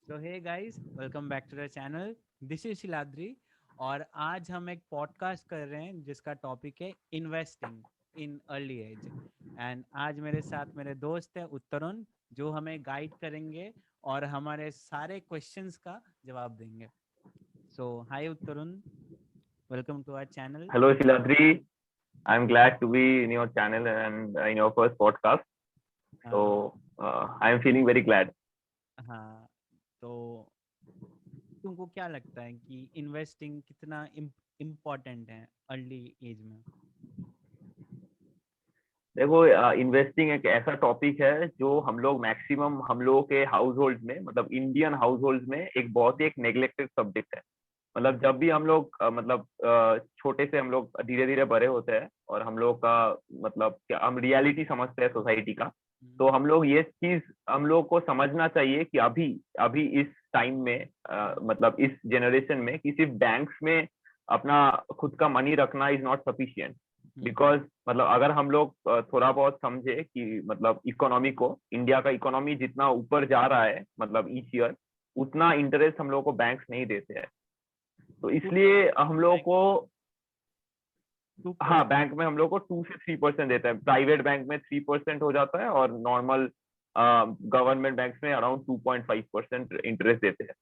So hey guys, welcome back to the channel. This is Shiladri और आज हम एक पॉडकास्ट कर रहे हैं जिसका टॉपिक है investing in early age. And आज मेरे साथ मेरे दोस्त है उत्तरुण, जो हमें गाइड करेंगे और हमारे सारे क्वेश्चंस का जवाब देंगे। So hi Uttarun, welcome to our channel. Hello, Shiladri. I'm glad to be in your channel and in your first podcast. I'm feeling very glad. हाँ, तो तुमको क्या लगता है कि इन्वेस्टिंग कितना इम्पोर्टेंट है अर्ली एज में? देखो, इन्वेस्टिंग एक ऐसा टॉपिक है जो हम लोगों के हाउस होल्ड में, मतलब इंडियन हाउस होल्ड में एक बहुत ही एक नेग्लेक्टेड सब्जेक्ट है। मतलब जब भी हम लोग छोटे से हम लोग धीरे धीरे बड़े होते हैं और हम लोग का मतलब क्या हम रियलिटी समझते हैं सोसाइटी का। तो हम लोग ये चीज हम लोग को समझना चाहिए कि अभी अभी इस टाइम में मतलब इस जनरेशन में कि सिर्फ बैंक्स में अपना खुद का मनी रखना इज नॉट सफिशिएंट। बिकॉज मतलब अगर हम लोग थोड़ा बहुत समझे कि मतलब इकोनॉमी को, इंडिया का इकोनॉमी जितना ऊपर जा रहा है मतलब ईच ईयर, उतना इंटरेस्ट हम लोग को बैंक्स नहीं देते हैं। तो इसलिए हम लोग को, हाँ, 2%। बैंक में हम लोग को 2 से 3% देता है। प्राइवेट बैंक में 3% हो जाता है और नॉर्मल गवर्नमेंट बैंक में अराउंड 2.5% इंटरेस्ट देते हैं।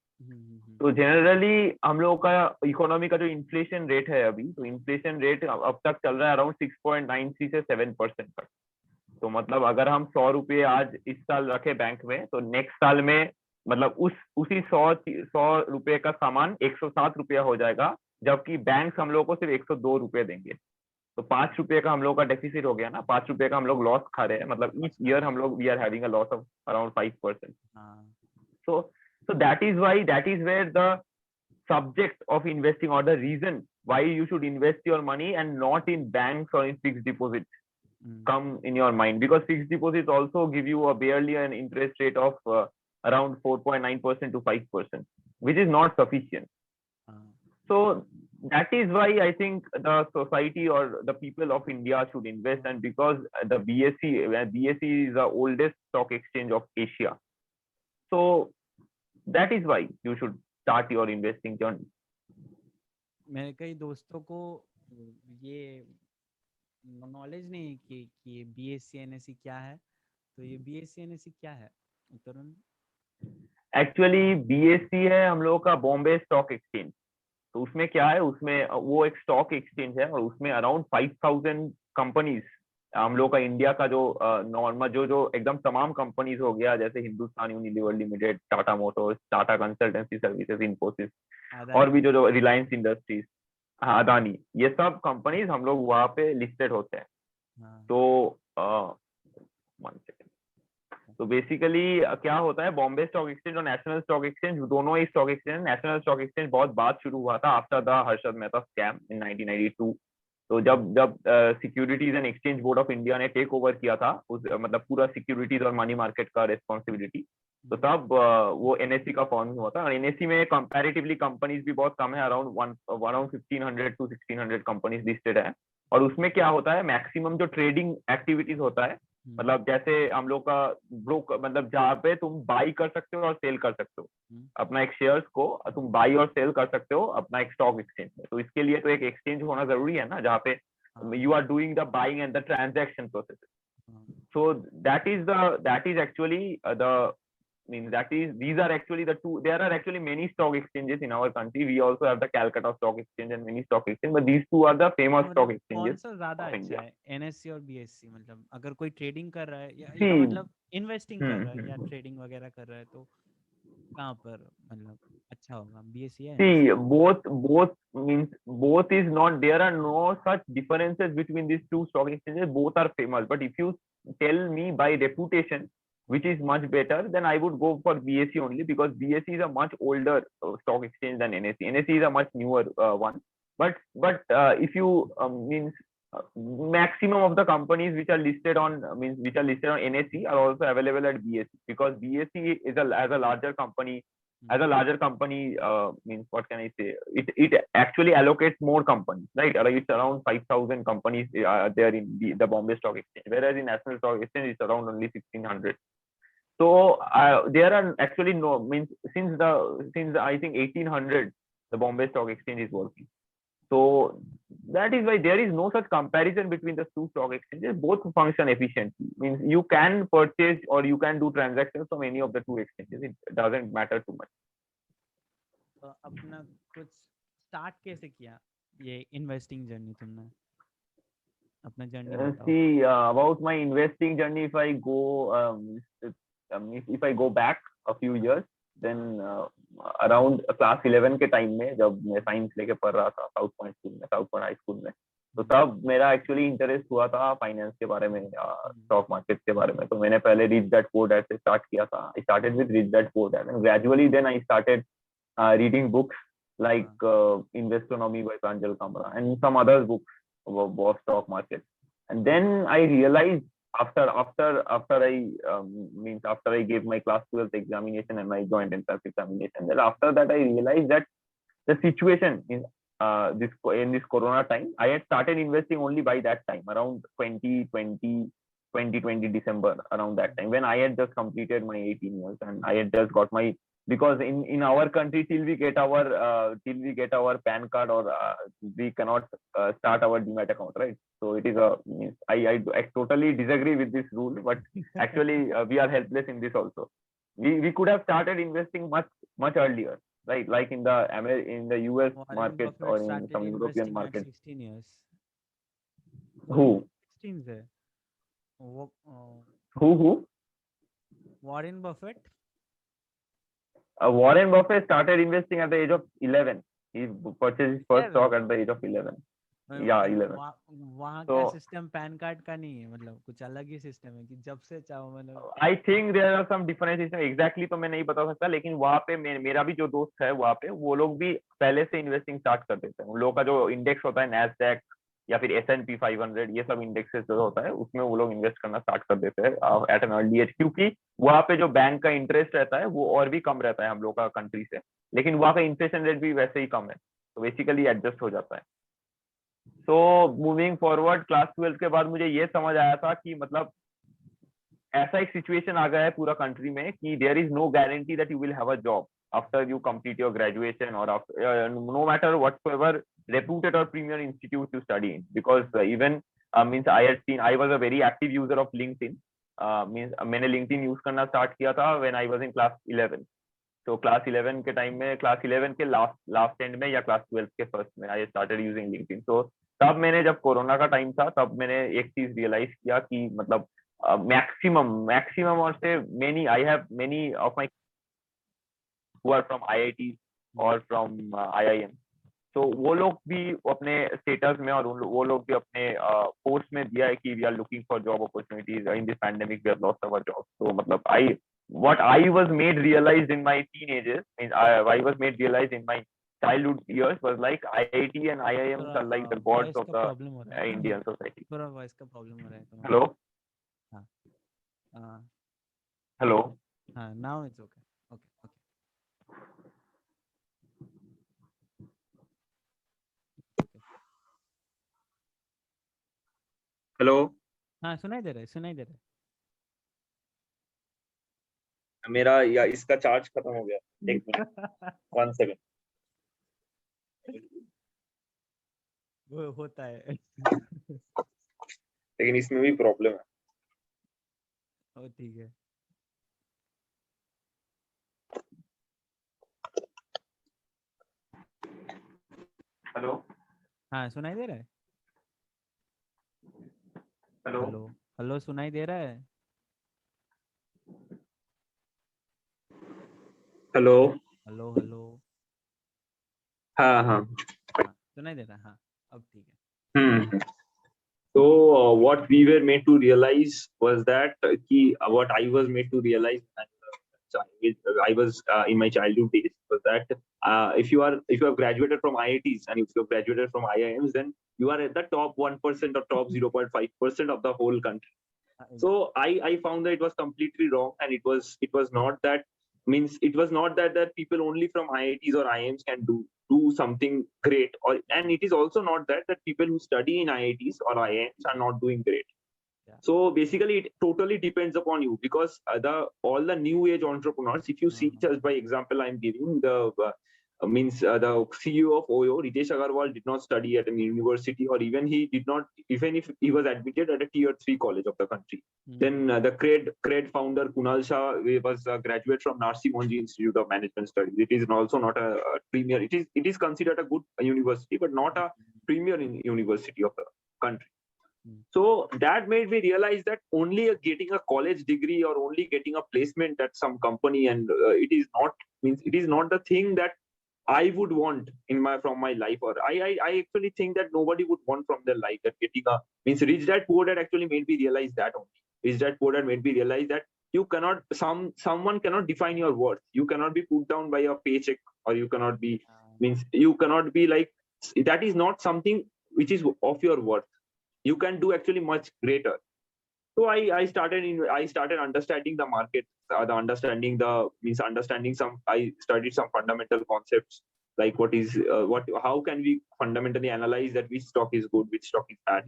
तो जनरली हम लोगों का इकोनॉमी का जो इन्फ्लेशन रेट है अभी, तो इन्फ्लेशन रेट अब तक चल रहा है अराउंड 6.93 से 7% तक। तो मतलब अगर हम 100 रुपये आज इस साल रखे बैंक में, तो नेक्स्ट साल में मतलब उसी 100 रुपये का सामान 107 रुपया हो जाएगा, जबकि बैंक हम लोग को सिर्फ 102 रुपये देंगे। तो 5 रुपये का हम लोग का डेफिसिट हो गया ना, 5 रुपये का हम लोग लॉस खा रहे हैं। मतलब ईच ईयर हम लोग we are having a loss of around 5%। so so that is where the subject of investing, or the reason why you should invest your money and not in banks or in fixed deposits, come in your mind. Because fixed deposits also give you a barely an interest rate of around 4.9% to 5%, which is not sufficient. So that is why I think the society or the people of India should invest. And because the BSE is the oldest stock exchange of Asia, so that is why you should start your investing journey. मेरे कई दोस्तों को ये knowledge नहीं है कि BSc NSC क्या है। तो ये बीएससी एनएससी क्या है उत्तरुण? एक्चुअली बीएससी है हम लोगों का बॉम्बे स्टॉक एक्सचेंज। तो उसमें क्या है, उसमें वो एक स्टॉक एक्सचेंज है और उसमें अराउंड 5,000 कंपनीज, हम लोग का इंडिया का जो नॉर्मल जो जो एकदम तमाम कंपनीज हो गया, जैसे Hindustan Unilever limited, Tata Motors, Tata consultancy services, Infosys, और भी जो जो रिलायंस इंडस्ट्रीज, हाँ, अदानी, ये सब कंपनीज हम लोग वहाँ पे लिस्टेड होते हैं। तो one second. तो बेसिकली क्या होता है, बॉम्बे स्टॉक एक्सचेंज और नेशनल स्टॉक एक्सचेंज, दोनों ही stock exchange, national stock exchange बहुत बाद शुरू हुआ था after the Harshad Mehta scam in 1992। तो जब जब securities and exchange board of India ने टेक ओवर किया था उस मतलब पूरा सिक्योरिटीज और मनी मार्केट का रिस्पॉन्सिबिलिटी, तो तब वो एनएससी का फॉर्म हुआ था। और एनएससी में कंपैरेटिवली कंपनीज भी बहुत कम है, अराउंड 1,500 to 1,600 कंपनीज लिस्टेड है। और उसमें क्या होता है, मैक्सिमम जो ट्रेडिंग एक्टिविटीज होता है, मतलब जैसे हम लोग का ब्रोक, मतलब जहाँ पे तुम बाई कर सकते हो और सेल कर सकते हो अपना एक शेयर्स को, तुम बाई और सेल कर सकते हो अपना एक स्टॉक एक्सचेंज में। तो इसके लिए तो एक एक्सचेंज होना जरूरी है ना, जहाँ पे you are doing the buying and the transaction process. So that is actually the mean that is these are actually the two. There are actually many stock exchanges in our country. We also have the Calcutta Stock Exchange and many stock exchange, but these two are the famous stock मतलब कौन exchanges सा ज्यादा of अच्छा India. है, NSC और BSc? मतलब अगर कोई ट्रेडिंग कर रहा है या See, मतलब इन्वेस्टिंग कर रहा है या hmm. ट्रेडिंग वगैरह कर रहा है, तो कहाँ पर मतलब अच्छा होगा, बीएससी या See, NSC? both means both is not, there are no such differences between these two stock exchanges. Both are famous, but if you tell me by reputation which is much better, then I would go for BSE only, because BSE is a much older stock exchange than NSE. NSE is a much newer one. But if you means maximum of the companies which are listed on which are listed on NSE are also available at BSE, because BSE is as a larger company, means what can I say? It actually allocates more companies, right? It's around 5,000 companies there in the Bombay Stock Exchange, whereas in National Stock Exchange it's around only 1,600. So there are actually no means since I think 1800 the Bombay Stock Exchange is working. So that is why there is no such comparison between the two stock exchanges. Both function efficiently. Means you can purchase or you can do transactions from any of the two exchanges. It doesn't matter too much. अपना कुछ start कैसे किया ये investing journey तुमने? अपना journey बताओ. See, about my investing journey, if I go if I go back a few years, then around class 11 के time में जब मैं साइंस लेके पढ़ रहा था साउथ पॉइंट स्कूल में, साउथ पॉइंट हाई स्कूल में, तो तब मेरा एक्चुअली इंटरेस्ट हुआ था फाइनेंस के बारे में, स्टॉक मार्केट के बारे में. तो मैंने पहले रिच डैड पुअर डैड से स्टार्ट किया था. I started with rich dad poor dad and gradually then I started reading books like Investonomy by Pranjal Kamra and some other books about stock market. And then I realized after I gave my class 12th examination and my joint entrance examination, then after that I realized that the situation in this corona time, I had started investing only by that time, around 2020 December, around that time, when I had just completed my 18 years and I had just got my, because in our country till we get our PAN card or we cannot start our Demat account, right? So it is I totally disagree with this rule, but actually we are helpless in this also. We could have started investing much earlier, right? Like in the US market or in some European market. 16 years. Who? 16 से. Who? Warren Buffett. Warren Buffett started investing at the age of 11. He purchased his first stock at the age of 11. Yeah, 11. वहाँ का system pan card का नहीं है, मतलब कुछ अलग ही system है कि जब से चाहो मतलब. I think there are some different system. Exactly तो मैं नहीं बता सकता, लेकिन वहाँ पे मेरा भी जो दोस्त है वहाँ पे, वो लोग भी पहले से इन्वेस्टिंग स्टार्ट कर देते हैं. उन लोगों का जो इंडेक्स होता है नैस्डैक या फिर S&P 500, ये सब इंडेक्सेस जो होता है उसमें वो लोग इन्वेस्ट करना स्टार्ट कर देते हैं एट एन अर्ली एज, क्योंकि वहाँ पे जो बैंक का इंटरेस्ट रहता है वो और भी कम रहता है हम लोग का कंट्री से, लेकिन वहाँ का इन्फ्लेशन रेट भी वैसे ही कम है, तो बेसिकली एडजस्ट हो जाता है. सो मूविंग फॉरवर्ड, क्लास 12 के बाद मुझे ये समझ आया था कि मतलब ऐसा एक सिचुएशन आ गया है पूरा कंट्री में कि there is no guarantee that you will have a job after you complete your graduation or after, no matter whatsoever reputed or premier institute you study in, because even means I was a very active user of LinkedIn. Means मैंने LinkedIn use करना start किया था when I was in class 11. तो class 11 के time में, class 11 के last and में या क्लास 12 के फर्स्ट में आई स्टार्टेड यूजिंग LinkedIn. तो तब मैंने, जब कोरोना का टाइम था, तब मैंने एक चीज रियलाइज किया कि मतलब मैक्सिमम और से many, I have many of my who are from IIT or from IIM. तो वो लोग भी अपने स्टेटस में और वो लोग भी अपने पोस्ट में दिया है कि we are looking for job opportunities in this pandemic, we have lost our job. तो मतलब what I was made realized in my teenagers, I was made realized in my childhood years was like IIT and IIM are like the gods of the Indian society. थोड़ा voice का problem हो रहा है. Hello. हाँ. Hello. हाँ, now it's okay. Okay. Hello. हाँ, सुनाई दे रहा है. मेरा या इसका चार्ज खत्म हो गया. एक मिनट, 1 सेकंड. वो होता है. लेकिन इसमें भी प्रॉब्लम है. ओ ठीक है. हेलो. हाँ, सुनाई दे रहा है. हेलो, सुनाई दे रहा है. हेलो. हाँ, सुनाई दे रहा है. हाँ, अब ठीक है. So what we were made to realize was that what I was made to realize I was in my childhood days was that if you have graduated from IITs and if you have graduated from IIMs, then you are at the top 1% or top 0.5% of the whole country. So I found that it was completely wrong, and it was not that, means it was not that people only from IITs or IIMs can do something great, and it is also not that people who study in IITs or IIMs are not doing great. Yeah. So basically it totally depends upon you, because all the new age entrepreneurs, if you see, just by example I'm giving, the CEO of Oyo, Ritesh Agarwal, did not study at a university, or even he did not, even if he was admitted at a tier 3 college of the country. Then the Cred founder Kunal Shah was a graduate from Narsi Monji Institute of Management Studies. It is also not a premier. It is considered a good university, but not a premier university of the country. So that made me realize that only getting a college degree or only getting a placement at some company, and it is not the thing that I would want from my life, or I actually think that nobody would want from their life, that getting a Rich Dad Poor Dad actually made me realize that only. Rich Dad Poor Dad made me realize that you cannot, someone cannot define your worth. You cannot be put down by your paycheck, or you cannot be you cannot be like, that is not something which is of your worth. You can do actually much greater. So I started understanding the market, I studied some fundamental concepts, like how can we fundamentally analyze that which stock is good, which stock is bad.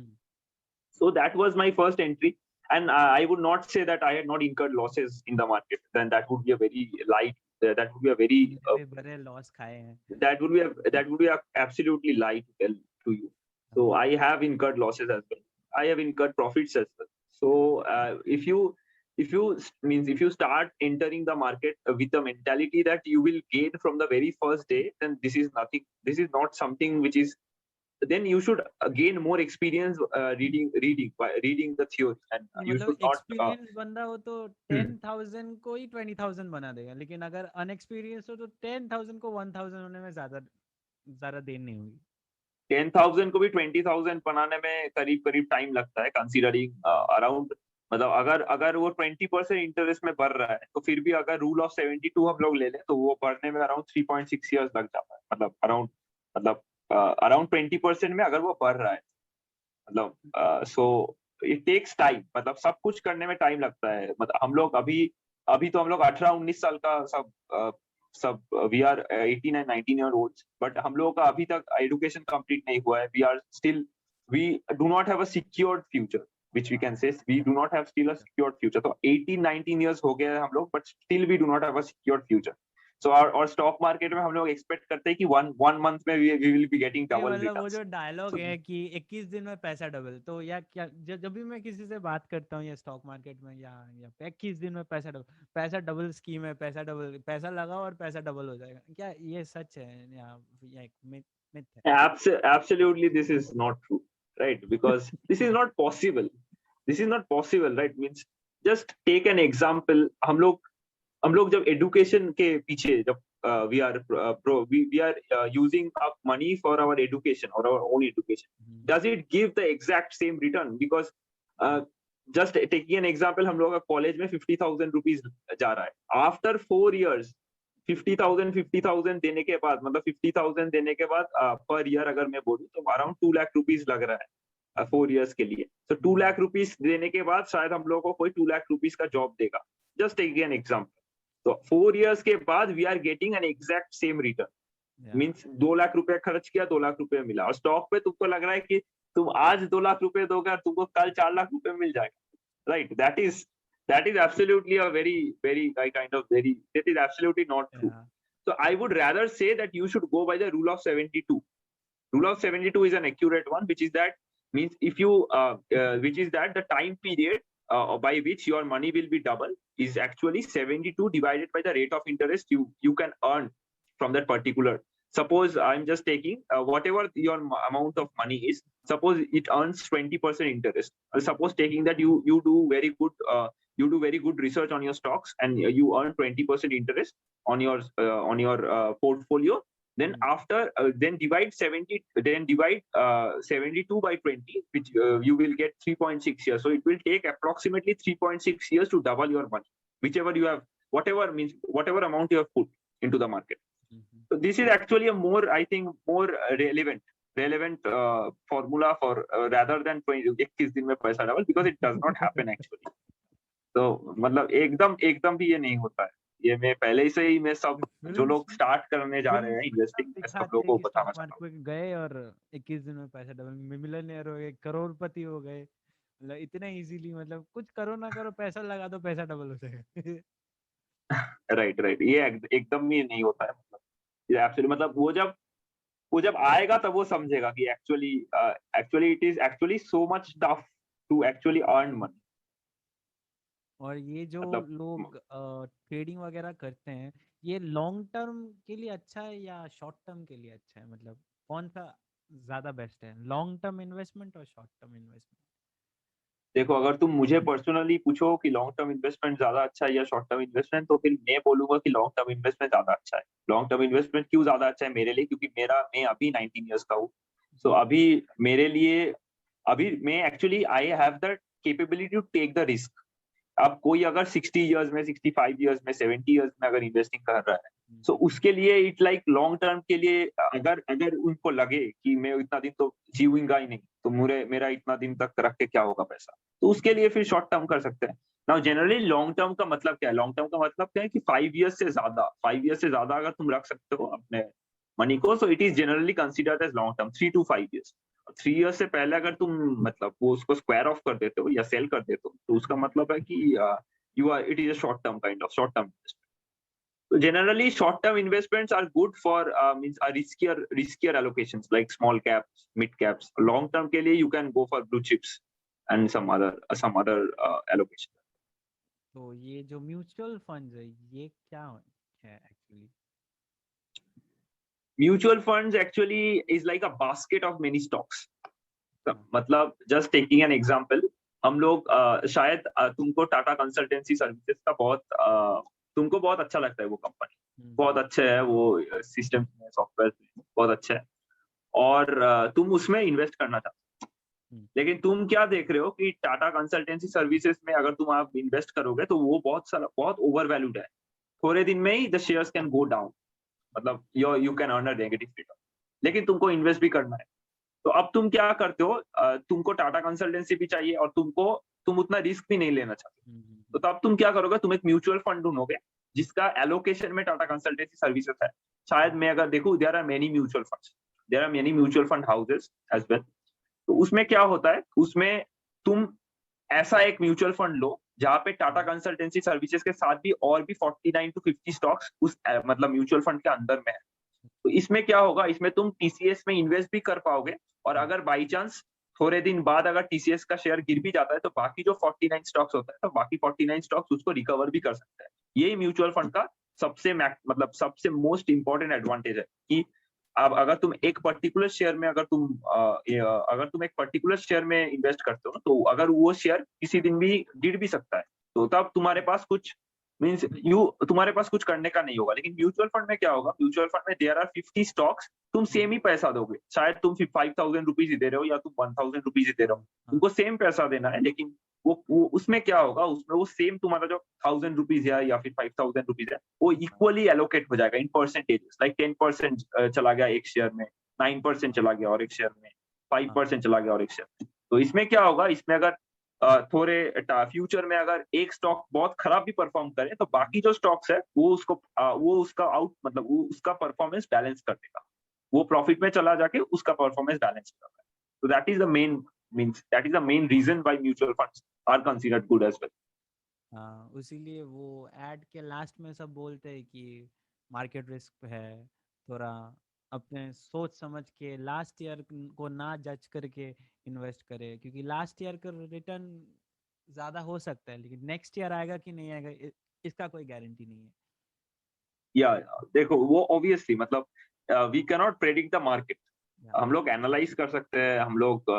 So that was my first entry, and I would not say that I had not incurred losses in the market. Then that would be a very light, that would be a very बड़े loss खाए हैं. that would be a absolutely lie to tell to you. So I have incurred losses as well. I have incurred profits as well. So if you start entering the market with the mentality that you will gain from the very first day, then this is nothing. This is not something which is. Then you should gain more experience reading the theory, and you should not. Experience बंदा हो तो 10,000 को ही 20,000 बना देगा, लेकिन अगर अनएक्सपीरियंस हो तो 10,000 को 1,000 होने में ज्यादा देर नहीं होगी. 10,000 को भी 20,000 बनाने में करीब टाइम लगता है, कंसीडरिंग अराउंड, मतलब अगर वो 20% इंटरेस्ट में बढ़ रहा है, तो फिर भी अगर रूल ऑफ 72 हम लोग ले लें, तो वो बढ़ने में अराउंड 3.6 इयर्स लग जाता है. मतलब अराउंड 20% में अगर वो बढ़ रहा है, मतलब सो इट टेक्स टाइम. मतलब सब कुछ करने में टाइम लगता है. मतलब हम लोग अभी तो हम लोग 18-19 साल का सब we are 18 and 19 year olds, but हम लोगों का अभी तक एजुकेशन कंप्लीट नहीं हुआ है. We do not have a secured future, which we can say we do not have still a secured future. So 18-19 years हो गए हैं हम लोग, but still we do not have a secured future. So और stock market में हम लोग expect करते हैं कि one month में we will be getting double returns. वो जो डायलॉग है कि 21 दिन में पैसा डबल, तो या क्या जब भी मैं किसी से बात करता हूँ या स्टॉक मार्केट में या 21 दिन में पैसा डबल स्कीम है, पैसा लगाओ और पैसा डबल हो जाएगा, क्या ये सच है या एक मिथ है? Absolutely, this is not true, right? Because this is not possible. This is not possible, right? Means just take an example. हम लोग जब एजुकेशन के पीछे जब we are using up money for our education or our own education, does it give the exact same return? Because just taking an example, हम लोग का college में 50,000 रुपीज जा रहा है. After 4 years 50,000 देने के बाद, मतलब 50,000 देने के बाद पर ईयर अगर मैं बोलूँ तो अराउंड 2 लाख रुपीज लग रहा है 4 years के लिए. तो 2 लाख रुपीज देने के बाद शायद हम लोगों को कोई 2 लाख रुपीज का जॉब देगा. Just take an example. तो 4 years के बाद we are getting an exact same return. Means 2 lakh रुपए खर्च किया, 2 लाख रुपए मिला. और स्टॉक पे तुमको लग रहा है कि तुम आज 2 लाख रुपए दोगे, तुमको कल 4 लाख रुपए मिल जाएगा, right? That is absolutely that is absolutely not true. So I would rather say that you should go by the rule of 72. Rule of 72 is an accurate one, which is that the time period by which your money will be double is actually 72 divided by the rate of interest you can earn from that particular. Suppose I'm just taking whatever your amount of money is. Suppose it earns 20% interest. Suppose taking that you do very good research on your stocks and you earn 20% interest on your portfolio. Then divide 72 by 20, which you will get 3.6 years. So it will take approximately 3.6 years to double your money, whichever you have, whatever amount you have put into the market. So this is actually a more relevant formula for rather than 21 दिन में पैसा double, because it does not happen actually. तो मतलब एकदम भी ये नहीं होता है. ये मैं पहले से ही मैं सब जो लोग स्टार्ट करने जा रहे हैं इन्वेस्टिंग, सब लोगों को बताना चाहता हूँ. गए और 21 दिन में पैसा डबल, मिलियनेयर हो गए, करोड़पति हो गए, मतलब इतना इजीली, मतलब कुछ करो ना करो, पैसा लगा दो, पैसा डबल हो जाएगा। राइट राइट, ये एकदम ही नहीं होता है, मतलब ये एक्चुअली, मतलब वो जब आएगा तब वो समझेगा कि actually actually it is actually so much tough to actually earn money. और ये जो मतलब लोग ट्रेडिंग वगैरह करते हैं, ये लॉन्ग टर्म के लिए अच्छा है या शॉर्ट टर्म के लिए अच्छा है? मतलब कौन सा ज्यादा बेस्ट है, लॉन्ग टर्म इन्वेस्टमेंट और शॉर्ट टर्म इन्वेस्टमेंट? देखो, अगर तुम मुझे पर्सनली पूछो कि लॉन्ग टर्म इन्वेस्टमेंट ज्यादा अच्छा है या शॉर्ट टर्म इन्वेस्टमेंट, तो फिर मैं बोलूंगा कि लॉन्ग टर्म इन्वेस्टमेंट ज्यादा अच्छा है। लॉन्ग टर्म इन्वेस्टमेंट क्यों ज्यादा अच्छा है मेरे लिए? क्योंकि मैं अभी 19 ईयर्स का हूँ। सो अभी मेरे लिए, अभी मैं actually I have the capability to take the risk. अब कोई अगर 60 इयर्स में, 65 इयर्स में, 70 इयर्स में अगर इन्वेस्टिंग कर रहा है, सो उसके लिए इट लाइक लॉन्ग टर्म के लिए, अगर अगर उनको लगे कि मैं इतना दिन तो जीऊंगा ही नहीं, तो मेरा इतना दिन तक रख के क्या होगा पैसा, तो उसके लिए फिर शॉर्ट टर्म कर सकते हैं। नाउ जनरली लॉन्ग टर्म का मतलब क्या है? लॉन्ग टर्म का मतलब क्या है कि 5 इयर्स से ज्यादा अगर तुम रख सकते हो अपने मनी को, so it is generally considered as long term. 3 to 5 years. 3 years से पहले अगर तुम, मतलब वो उसको स्क्वायर ऑफ कर देते हो या सेल कर देते हो, तो उसका मतलब है कि you are it is a short term kind of short term investment. So generally short term investments are good for means are riskier allocations like small caps, mid caps. Long term के लिए you can go for blue chips and some other allocation. तो ये जो mutual fund है, ये क्या है actually? Mutual funds actually is like a basket of many stocks. हाँ। मतलब जस्ट टेकिंग एन एग्जांपल, हम लोग शायद तुमको टाटा कंसल्टेंसी सर्विसेज का तुमको बहुत अच्छा लगता है वो कंपनी, बहुत अच्छा है वो, सिस्टम में, सॉफ्टवेयर बहुत अच्छा है, और तुम उसमें इन्वेस्ट करना चाहते हो। लेकिन तुम क्या देख रहे हो कि टाटा कंसल्टेंसी सर्विसेज में अगर तुम आप इन्वेस्ट करोगे तो वो बहुत ओवर वैल्यूड है। थोड़े दिन में ही the shares can go down, मतलब you can earn a negative return, लेकिन तुमको इन्वेस्ट भी करना है। तो अब तुम क्या करते हो, तुमको टाटा कंसल्टेंसी भी चाहिए और तुम उतना रिस्क भी नहीं लेना चाहते, तो तब तुम क्या करोगे? तुम एक म्यूचुअल फंड ढूंढोगे जिसका एलोकेशन में टाटा कंसल्टेंसी सर्विसेज है। शायद मैं अगर देखूं, there are many mutual fund houses as well. तो उसमें क्या होता है, उसमें तुम ऐसा एक म्यूचुअल फंड लो जहां पे टाटा कंसल्टेंसी सर्विसेज के साथ भी और भी 49 to 50 स्टॉक्स उस मतलब म्यूचुअल फंड के अंदर में है। तो इसमें क्या होगा, इसमें तुम टीसीएस में इन्वेस्ट भी कर पाओगे, और अगर बाई चांस थोड़े दिन बाद अगर टीसीएस का शेयर गिर भी जाता है, तो बाकी जो 49 स्टॉक्स होता है, तो बाकी 49 स्टॉक्स उसको रिकवर भी कर सकते हैं। यही म्यूचुअल फंड का मतलब सबसे मोस्ट इंपॉर्टेंट एडवांटेज है कि अब अगर तुम एक पर्टिकुलर शेयर में, अगर तुम एक पर्टिकुलर शेयर में इन्वेस्ट करते हो, तो अगर वो शेयर किसी दिन भी गिर भी सकता है, तो तब तुम्हारे पास कुछ मीन्स तुम्हारे पास कुछ करने का नहीं होगा। लेकिन म्यूचुअल फंड में क्या होगा, म्यूचुअल फंड में देयर आर 50 स्टॉक्स, तुम सेम ही पैसा दोगे, शायद तुम 5,000 रुपीज ही दे रहे हो या तुम 1,000 रुपीज ही दे रहे हो, तुमको सेम पैसा देना है। लेकिन वो उसमें क्या होगा, उसमें वो सेम तुम्हारा जो 1,000 रुपीज है या फिर 5,000 रुपीज है, वो इक्वली एलोकेट हो जाएगा इन परसेंटेजेस, लाइक 10% चला गया एक शेयर में, 9% चला गया और एक शेयर में, 5% चला गया और एक शेयर में। तो इसमें क्या होगा, इसमें अगर थोड़े फ्यूचर में अगर एक स्टॉक बहुत खराब भी परफॉर्म करे, तो बाकी जो स्टॉक्स है वो उसका मतलब वो उसका परफॉर्मेंस बैलेंस कर देगा, वो प्रॉफिट में चला जाके उसका परफॉर्मेंस बैलेंस करता है। तो that is the main reason why mutual funds are considered good as well. हाँ, उसीलिए वो एड के लास्ट में सब बोलते हैं कि मार्केट रिस्क है, थोड़ा अपने सोच समझ के लास्ट ईयर को ना जज करके इन्वेस्ट करे, क्योंकि लास्ट ईयर का रिटर्न ज्यादा हो सकता है, लेकिन नेक्स्ट ईयर आएगा कि नहीं आएगा इसका कोई गारंटी नहीं है। या देखो, वो ऑब्वियसली, मतलब we can not predict the market. या हम लोग एनालाइज कर सकते हैं, हम लोग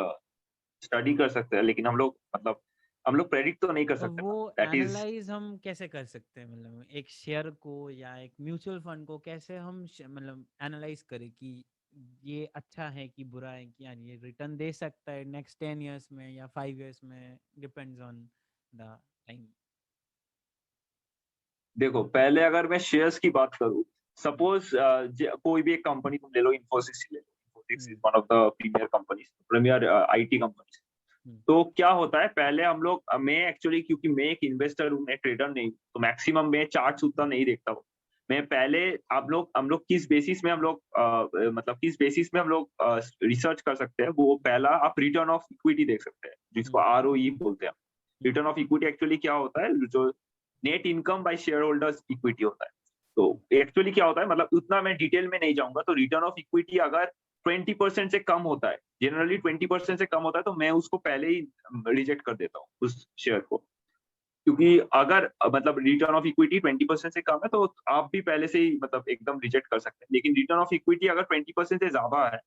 स्टडी कर सकते हैं, लेकिन हम लोग प्रेडिक्ट तो नहीं कर तो सकते वो ना, दैट इज। एनालाइज हम कैसे कर सकते हैं? मतलब एक शेयर को या एक म्यूचुअल फंड को कैसे हम मतलब एनालाइज करें कि ये अच्छा है कि बुरा है, कि यार ये रिटर्न दे सकता है नेक्स्ट 10 इयर्स में या 5 इयर्स में, डिपेंड्स ऑन द टाइम। देखो, पहले अगर मैं शेयर्स की बात करूं, सपोज कोई भी एक कंपनी तुम ले लो, इन्फोसिस ले लो। Infosys is one of the premier IT companies. तो क्या होता है, पहले हम लोग मैं एक्चुअली, क्योंकि मैं एक इन्वेस्टर हूँ, मैं ट्रेडर नहीं, तो मैक्सिमम मैं चार्ट्स उतना नहीं देखता हूँ। मैं पहले हम लोग किस बेसिस में हम लोग मतलब किस बेसिस में हम लोग रिसर्च कर सकते हैं, वो पहला आप रिटर्न ऑफ इक्विटी देख सकते हैं, जिसको आरओई बोलते हैं। रिटर्न ऑफ इक्विटी एक्चुअली क्या होता है, जो net income by share holders equity होता है। तो एक्चुअली क्या होता है, मतलब उतना मैं डिटेल में नहीं जाऊंगा। तो रिटर्न ऑफ इक्विटी अगर 20% से कम होता है, जनरली 20% से कम होता है, तो मैं उसको पहले ही रिजेक्ट कर देता हूँ उस शेयर को। क्योंकि अगर मतलब रिटर्न ऑफ इक्विटी 20% से कम है, तो आप भी पहले से ही मतलब एकदम रिजेक्ट कर सकते हैं। लेकिन रिटर्न ऑफ इक्विटी अगर 20% से ज्यादा है,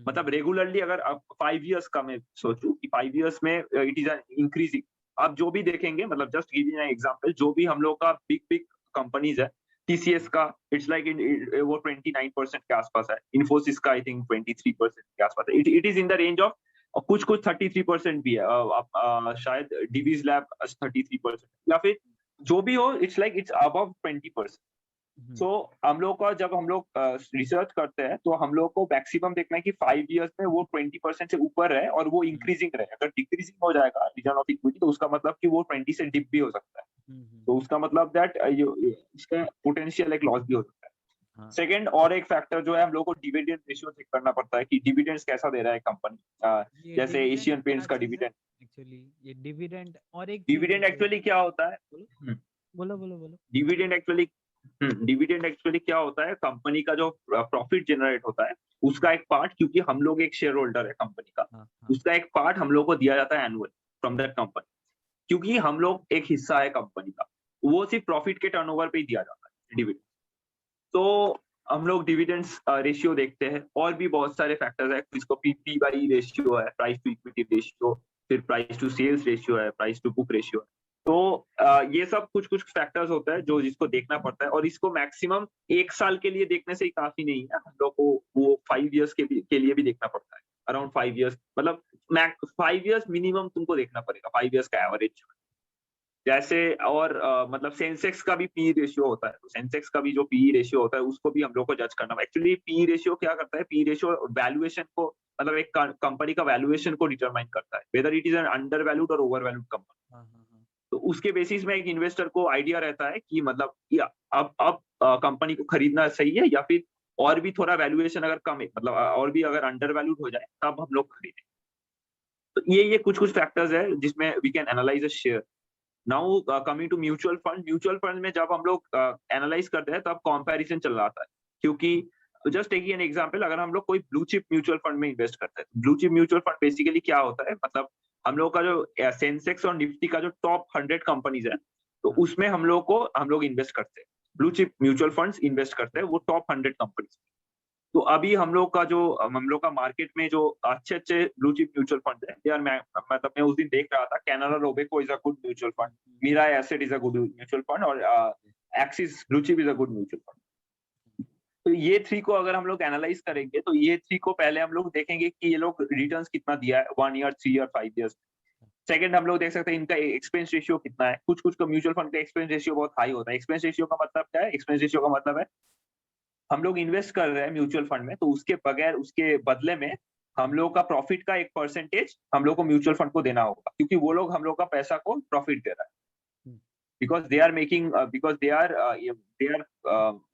मतलब रेगुलरली अगर आप 5 इयर्स का मैं सोचूं कि 5 इयर्स में इट इज इंक्रीजिंग, आप जो भी देखेंगे, मतलब जस्ट गिविंग एन एग्जांपल, जो भी हम लोग का बिग बिग कंपनीज है, टीसीएस का इट्स लाइक वो 29% के आसपास है, इन्फोसिस का आई थिंक 23% के आसपास है, it is in the range of, और कुछ कुछ 33% भी है, शायद डिवीज लैब 33%, या फिर जो भी हो, इट्स लाइक इट्स अबव 20%। सो हम लोग का जब हम लोग रिसर्च करते हैं, तो हम लोग को मैक्सिमम देखना है कि 5 इयर्स में वो 20% से ऊपर है और वो इंक्रीजिंग रहे। अगर डिक्रीजिंग हो जाएगा रिटर्न ऑफ इक्विटी, तो उसका मतलब कि वो 20 से डिप भी हो सकता है, तो उसका मतलब दैट इसका पोटेंशियल एक लॉस भी हो सकता है। सेकंड और एक फैक्टर जो है, हम लोग को डिविडेंड रेशियो चेक करना पड़ता है कि डिविडेंड्स कैसा दे रहा है कंपनी, जैसे एशियन पेंट्स का डिविडेंड। एक्चुअली ये डिविडेंड और एक डिविडेंड एक्चुअली क्या होता है, बोलो बोलो बोलो। डिविडेंड एक्चुअली क्या होता है, कंपनी का जो प्रॉफिट जनरेट होता है, उसका एक पार्ट, क्योंकि हम लोग एक शेयर होल्डर है कंपनी का, उसका एक पार्ट हम लोग को दिया जाता है एनुअल फ्रॉम दैट कंपनी। क्योंकि हम लोग एक हिस्सा है कंपनी का, वो सिर्फ प्रॉफिट के टर्नओवर पे ही दिया जाता है डिविडेंड। तो हम लोग डिविडेंड्स रेशियो देखते हैं, और भी बहुत सारे फैक्टर्स है, जिसको पी बाई रेशियो है, प्राइस टू इक्विटी रेशियो, फिर प्राइस टू सेल्स रेशियो है, प्राइस टू बुक रेशियो है। तो ये सब कुछ कुछ फैक्टर्स होता है जो जिसको देखना पड़ता है, और इसको मैक्सिमम 1 साल के लिए देखने से ही काफी नहीं है, हम लोग को वो 5 इयर्स के लिए भी देखना पड़ता है। अराउंड 5 इयर्स, मतलब 5 इयर्स मिनिमम तुमको देखना पड़ेगा, 5 इयर्स का एवरेज। जैसे और मतलब सेंसेक्स का भी पी रेशियो होता है, तो सेंसेक्स का भी जो पी रेशियो होता है, उसको भी हम लोग को जज करना। एक्चुअली पी रेशियो क्या करता है, पी रेशियो वैल्यूएशन को, मतलब एक कंपनी का वैल्यूएशन को डिटरमाइन करता है, whether it is an under valued और ओवर वैल्यूड कंपनी। तो उसके बेसिस में एक इन्वेस्टर को आइडिया रहता है कि मतलब अब कंपनी को खरीदना सही है, या फिर और भी थोड़ा वैल्यूएशन अगर कम है, मतलब और भी अगर अंडर वैल्यूड हो जाए, तब हम लोग खरीदें। तो ये कुछ कुछ फैक्टर्स है जिसमें we can analyse a share. Now coming to mutual fund में जब हम लोग एनालाइज करते हैं, तब कंपैरिजन चल रहा था, क्योंकि जस्ट टेक एन एग्जांपल, अगर हम लोग कोई ब्लू चिप म्यूचुअल फंड में इन्वेस्ट करते हैं, blue chip mutual fund basically क्या होता है, मतलब हम लोग का जो सेंसेक्स और निफ्टी का जो टॉप 100 कंपनीज है, तो उसमें हम लोग इन्वेस्ट करते हैं, blue chip mutual funds invest करते हैं वो टॉप 100 कंपनीज। तो अभी हम लोग का मार्केट में जो अच्छे ब्लू चिप म्यूचुअल फंड है, यार मतलब मैं उस दिन देख रहा था, Canara Robeco is a good mutual fund, Mirae asset is a good mutual fund, और Axis blue chip is a good mutual fund. तो ये 3 को अगर हम लोग एनालाइज करेंगे, तो ये 3 को पहले हम लोग देखेंगे कि ये लोग रिटर्न्स कितना दिया है 1 ईयर, 3 ईयर, 5 ईयर्स। सेकंड, हम लोग देख सकते हैं इनका एक्सपेंस रेशियो कितना है। कुछ कुछ म्यूचुअल फंड का एक्सपेंस रेशियो बहुत हाई होता है। एक्सपेंस रेशियो का मतलब क्या है, एक्सपेंस रेशियो का मतलब है हम लोग इन्वेस्ट कर रहे हैं म्यूचुअल फंड में, तो उसके बगैर, उसके बदले में हम लोग का प्रॉफिट का एक परसेंटेज हम लोग को म्यूचुअल फंड को देना होगा, क्योंकि वो लोग हम लोग का पैसा को प्रॉफिट दे रहा है, because they are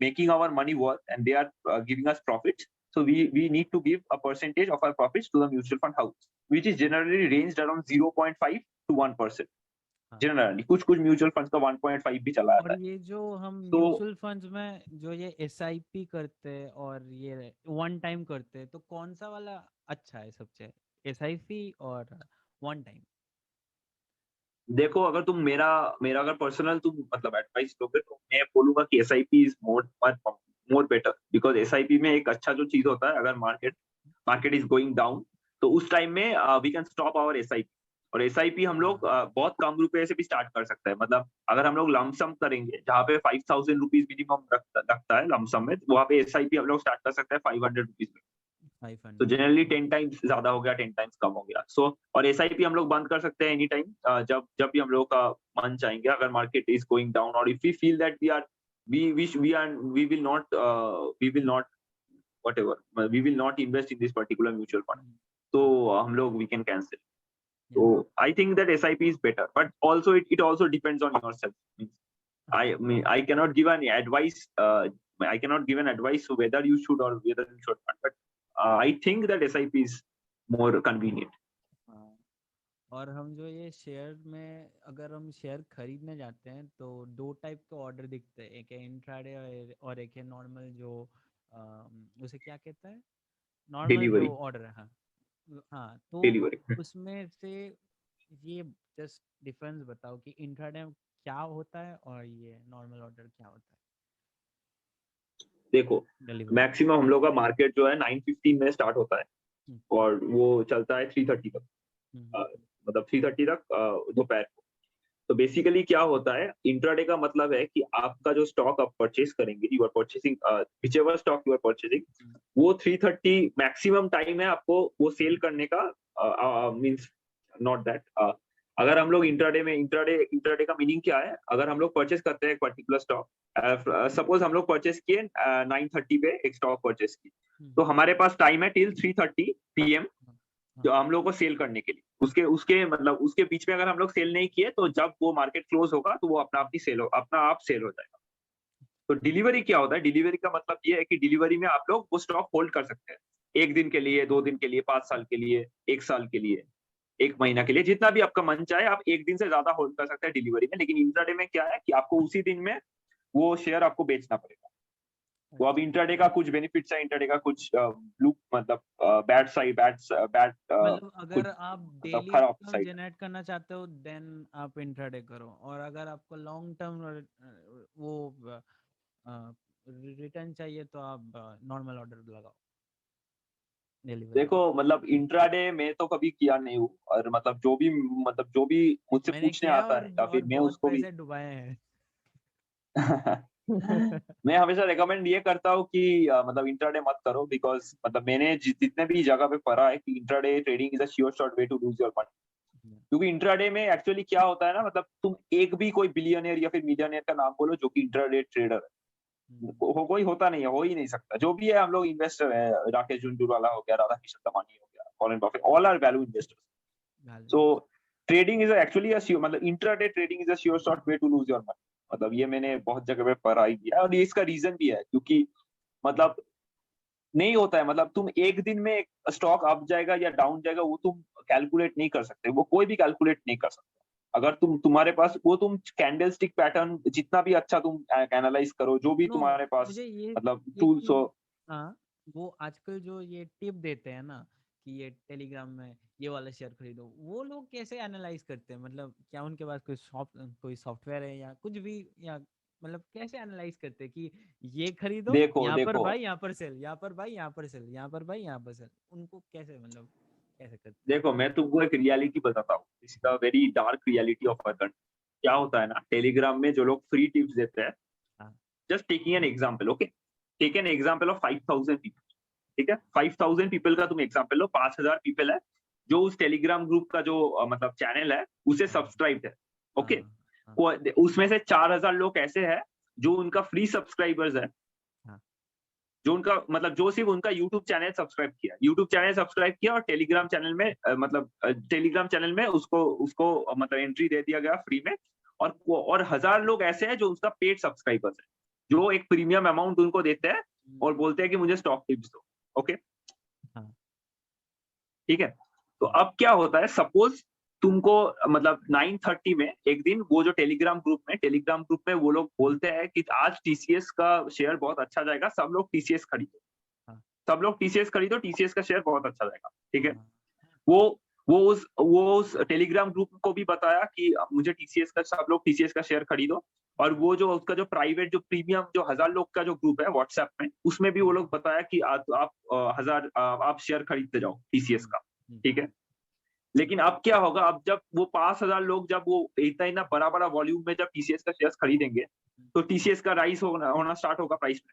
making our money worth, and they are giving us profits. So we need to give a percentage of our profits to the mutual fund house, which is generally ranged around 0.5 to 1%. Generally कुछ mutual funds का 1.5 भी चला आता है। और ये जो हम म्यूचुअल फंड्स में जो ये एसआईपी करते हैं और ये वन टाइम करते हैं, तो कौन सा वाला अच्छा है सबसे, एसआईपी और वन टाइम? देखो, अगर तुम मेरा अगर पर्सनल तुम मतलब एडवाइस दोगे, तो मैं बोलूंगा कि SIP is more better, because SIP में एक अच्छा जो चीज होता है, अगर मार्केट इज गोइंग डाउन, तो उस टाइम में we can stop our SIP. और एसआईपी हम लोग बहुत कम रुपए से भी स्टार्ट कर सकते हैं। मतलब अगर हम लोग लमसम करेंगे, जहाँ पे 5000 रुपीज मिनिमम लगता है लमसम में, वहाँ पे एसआईपी हम लोग स्टार्ट कर सकते हैं 500 रुपीज में। तो जनरली 10 टाइम्स ज्यादा हो गया, 10 टाइम्स कम हो गया। सो और एसआईपी हम लोग बंद कर सकते हैं एनी टाइम, जब भी हम लोग का मन चाहेंगे, अगर मार्केट इज गोइंग डाउन, और if we feel that we will not invest in this particular mutual fund, तो हम लोग we can cancel. So I think that SIP is better, but also it also depends on yourself. I cannot give any advice I cannot give an advice to whether you should or whether you should not, but I think that SIP is more convenient. हाँ, और हम जो ये share में अगर हम share खरीदने जाते हैं तो दो टाइप के ऑर्डर दिखते हैं, एक है इंट्राडे और एक है नॉर्मल जो उसे क्या कहता है, नॉर्मल Delivery. जो ऑर्डर है। हाँ हाँ, तो Delivery. उसमें से ये जस्ट डिफरेंस बताओ कि इंट्राडे क्या होता है और ये नॉर्मल ऑर्डर क्या होता है। देखो डिलीवरी मैक्सिमम हम लोग का मार्केट जो है 9:15 में स्टार्ट होता है और वो चलता है 3:30 तक, मतलब 3:30 तक दोपहर को। तो बेसिकली क्या होता है, इंट्राडे का मतलब है कि आपका जो स्टॉक आप परचेज करेंगे, you are purchasing whichever stock you are purchasing, वो 3:30 मैक्सिमम टाइम है आपको वो सेल करने का। मींस नॉट दैट, अगर हम लोग इंट्राडे का मीनिंग क्या है, अगर हम लोग परचेस करते हैं एक पर्टिकुलर स्टॉक, सपोज हम लोग परचेस किए 9:30 पे एक स्टॉक परचेस की, तो हमारे पास टाइम है टिल 3:30 PM जो हम लोग को सेल करने के लिए। उसके मतलब उसके बीच में अगर हम लोग सेल नहीं किए तो जब वो मार्केट क्लोज होगा तो वो अपना आप सेल हो जाएगा। तो डिलीवरी क्या होता है, डिलीवरी का मतलब ये है कि डिलीवरी में आप लोग वो स्टॉक होल्ड कर सकते हैं 1 दिन के लिए, 2 दिन के लिए, 5 साल के लिए, 1 साल के लिए, 1 महीना के लिए, जितना भी आपका मन चाहे आप 1 दिन से ज्यादा होल्ड कर सकते हैं डिलीवरी में। लेकिन इंट्राडे में क्या है कि आपको उसी दिन में वो शेयर आपको बेचना पड़ेगा। तो अब इंट्राडे का कुछ बेनिफिट्स है, इंट्राडे का कुछ ब्लू मतलब बैड साइड, बैड मतलब अगर आप डेली खराब इनकम साइड। जनरेट करना चाहते हो देन आप इंट्राडे करो, और अगर आपको लॉन्ग टर्म वो रिटर्न चाहिए तो आप नॉर्मल ऑर्डर लगाओ डिलीवरी। देखो मतलब इंट्राडे में तो कभी किया नहीं हूँ, और मतलब जो भी मुझसे मैंने पूछने किया आता और है या फिर मैं बहुत उसको भी पैसे डुबाए हैं। मैं हमेशा रेकमेंड ये करता हूँ कि मतलब इंट्राडे मत करो, बिकॉज मतलब मैंने जितने भी जगह पे पढ़ा है कि intraday trading is a sure shot way to lose your money. क्योंकि इंट्राडे में एक्चुअली क्या होता है ना, मतलब तुम एक भी कोई बिलियनियर या फिर मिलियनियर का नाम बोलो जो कि इंट्राडे ट्रेडर है, कोई होता नहीं है, हो ही नहीं सकता। जो भी है हम लोग इन्वेस्टर है, राकेश झुंझुनवाला हो गया, राधा किशन दमानी हो गया, Warren Buffett, all are value investors. So trading is actually मतलब intraday trading is a sure shot way to lose your money. मतलब ये मैंने बहुत जगह पे पढ़ाई किया है, और ये इसका रीजन भी है क्योंकि मतलब नहीं होता है, मतलब तुम एक दिन में एक स्टॉक अप जाएगा या डाउन जाएगा वो तुम कैलकुलेट नहीं कर सकते, वो कोई भी कैलकुलेट नहीं कर सकता। अगर तुम्हारे पास वो तुम कैंडल स्टिक पैटर्न जितना भी अच्छा तुम एनालाइज करो, जो भी नो, तुम्हारे पास मुझे मतलब ये टूल्स हो। हाँ, वो आजकल जो ये टिप देते हैं ना कि ये टेलीग्राम में ये वाला शेयर खरीदो, वो लोग कैसे एनालाइज करते हैं? मतलब क्या उनके पास कोई सॉफ्टवेयर है या कुछ भी, या मतलब कैसे एनालाइज करते हैं कि ये खरीदो, देखो यहाँ पर देखो भाई, यहाँ पर सेल, यहाँ पर भाई, यहाँ पर सेल, यहाँ पर भाई, यहाँ पर सेल, उनको कैसे मतलब कैसे करते देखो मैं तुमको एक रियलिटी बताता हूँ, this is the very dark reality of our country. क्या होता है ना, टेलीग्राम में जो लोग फ्री टिप्स देते हैं, हाँ। Just taking an example, okay, take an example of 5,000 people, ठीक है, 5,000 पीपल का तुम एग्जांपल लो, 5,000 पीपल है जो उस टेलीग्राम ग्रुप का जो मतलब चैनल है उसे सब्सक्राइब है, ओके। उसमें से 4,000 लोग ऐसे हैं जो उनका फ्री सब्सक्राइबर्स है, जो उनका मतलब जो सिर्फ उनका यूट्यूब चैनल सब्सक्राइब किया और टेलीग्राम चैनल में मतलब टेलीग्राम चैनल में उसको मतलब एंट्री दे दिया गया फ्री में। और 1,000 लोग ऐसे हैं जो उसका पेड सब्सक्राइबर्स है, जो एक प्रीमियम अमाउंट उनको देते हैं और बोलते हैं कि मुझे स्टॉक टिप्स दो, ओके, ठीक है। तो अब क्या होता है, सपोज तुमको मतलब 9:30 में एक दिन वो जो टेलीग्राम ग्रुप में वो लोग बोलते हैं कि आज टीसीएस का शेयर बहुत अच्छा जाएगा, सब लोग टीसीएस खरीदो, टीसीएस का शेयर बहुत अच्छा जाएगा, ठीक है। वो उस टेलीग्राम ग्रुप को भी बताया कि मुझे सब लोग टीसीएस का शेयर खरीदो, और वो जो उसका जो प्राइवेट जो प्रीमियम जो 1,000 लोग का जो ग्रुप है व्हाट्सएप में, उसमें भी वो लोग बताया कि आप शेयर खरीदते जाओ टीसीएस का, ठीक है। लेकिन अब क्या होगा, अब जब वो 5,000 लोग जब वो इतना बड़ा वॉल्यूम में जब टीसीएस का शेयर खरीदेंगे तो टीसीएस का राइज होना स्टार्ट होगा प्राइस में।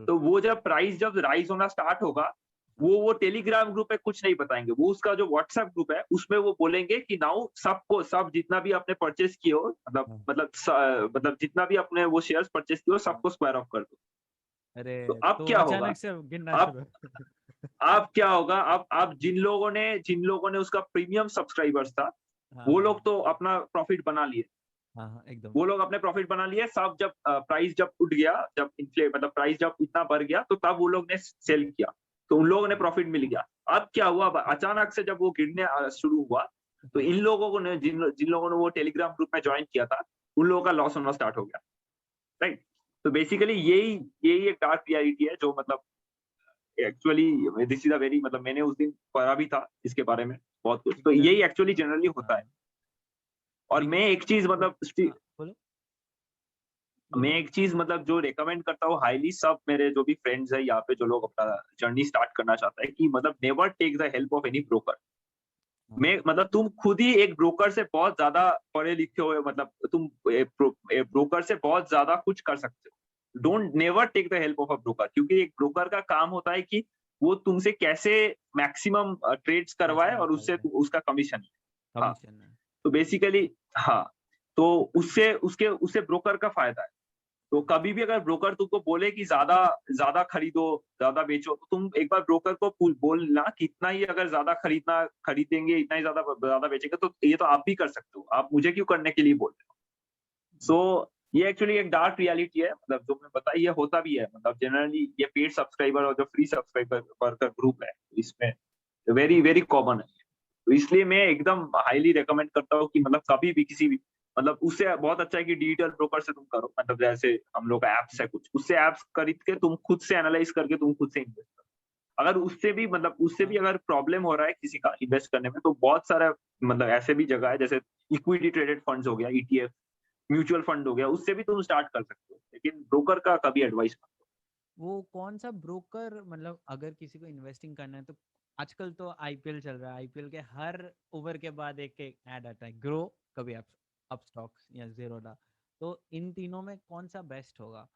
तो वो जब राइज होना स्टार्ट होगा, वो टेलीग्राम ग्रुप पे कुछ नहीं बताएंगे, वो उसका जो व्हाट्सएप ग्रुप है उसमें वो बोलेंगे कि नाउ सब जितना भी आपने परचेस किए हो, मतलब जितना भी आपने वो शेयर्स परचेस किए हो सबको स्क्वायर ऑफ कर दो। अरे तो अब क्या होगा, अचानक से गिनना शुरू। अब क्या होगा, अब जिन लोगों ने उसका प्रीमियम सब्सक्राइबर्स था, वो लोग तो अपना प्रॉफिट बना लिए, हाँ एकदम। वो लोग अपने प्रॉफिट बना लिए सब, जब प्राइस जब उठ गया, जब इन्फ्लेट मतलब प्राइस जब इतना बढ़ गया तो तब वो लोग ने सेल किया, तो उन लोगों ने प्रॉफिट मिल गया। अब क्या हुआ, अचानक से जब वो गिरने शुरू हुआ तो इन लोगों को ने जिन जिन लोगों ने वो टेलीग्राम ग्रुप में ज्वाइन किया था उन लोगों का लॉस होना स्टार्ट हो गया, राइट। तो बेसिकली यही यही एक डार्क रियलिटी है जो मतलब actually this is a very मतलब मैंने उस दिन पढ़ा भी था इसके बारे में बहुत कुछ, तो यही एक्चुअली जनरली होता है। और मैं एक चीज मतलब बोलो मैं एक चीज मतलब जो रेकमेंड करता हूँ हाईली, सब मेरे जो भी फ्रेंड्स है यहाँ पे जो लोग अपना जर्नी स्टार्ट करना चाहता है, कि मतलब never take the help of any broker. मैं मतलब तुम खुद ही एक ब्रोकर से बहुत ज्यादा पढ़े लिखे हुए, मतलब तुम ब्रोकर से बहुत ज्यादा कुछ कर सकते हो। Don't never take the help of a broker, क्योंकि एक ब्रोकर का काम होता है कि वो तुमसे कैसे मैक्सिमम ट्रेड्स करवाए और उससे उसका कमीशन। हाँ, कमीशन है। तो बेसिकली हाँ, तो उससे ब्रोकर का फायदा है। तो कभी भी अगर ब्रोकर तुमको बोले कि ज्यादा ज्यादा खरीदो ज्यादा बेचो, तो तुम एक बार ब्रोकर को बोलना कि इतना ही अगर ज्यादा खरीदेंगे इतना ही ज्यादा ज्यादा बेचेंगे, तो ये तो आप भी कर सकते हो, आप मुझे क्यों करने के लिए बोल रहे हो। सो ये एक्चुअली एक डार्क रियलिटी है, मतलब जो मैं बताया ये होता भी है, मतलब जनरली ये पेड सब्सक्राइबर और जो फ्री सब्सक्राइबर का ग्रुप है इसमें वेरी वेरी कॉमन है। तो इसलिए मैं एकदम हाईली रेकमेंड करता हूँ कि मतलब कभी भी किसी भी मतलब उससे बहुत अच्छा है कि डिजिटल ब्रोकर से तुम करो, मतलब जैसे हम लोग का एप्स है कुछ, उससे एप्स खरीद के तुम खुद से एनालाइज करके तुम खुद से इन्वेस्ट करो। अगर उससे भी मतलब उससे भी अगर प्रॉब्लम हो रहा है किसी का इन्वेस्ट करने में, तो बहुत सारा मतलब ऐसे भी जगह है जैसे इक्विटी ट्रेडेड फंड्स हो गया, ईटीएफ, म्यूचुअल फंड हो गया, उससे भी तुम स्टार्ट कर सकते हो, लेकिन ब्रोकर का कभी एडवाइस मत दो। वो कौन सा ब्रोकर, मतलब अगर किसी को इन्वेस्टिंग करना है तो आजकल तो आईपीएल चल रहा है, आईपीएल के हर ओवर के बाद एक एक ऐड आता है, ग्रो, कभी अप स्टॉक्स या जीरोधा। तो इन तीनों में कौन सा बेस्ट होगा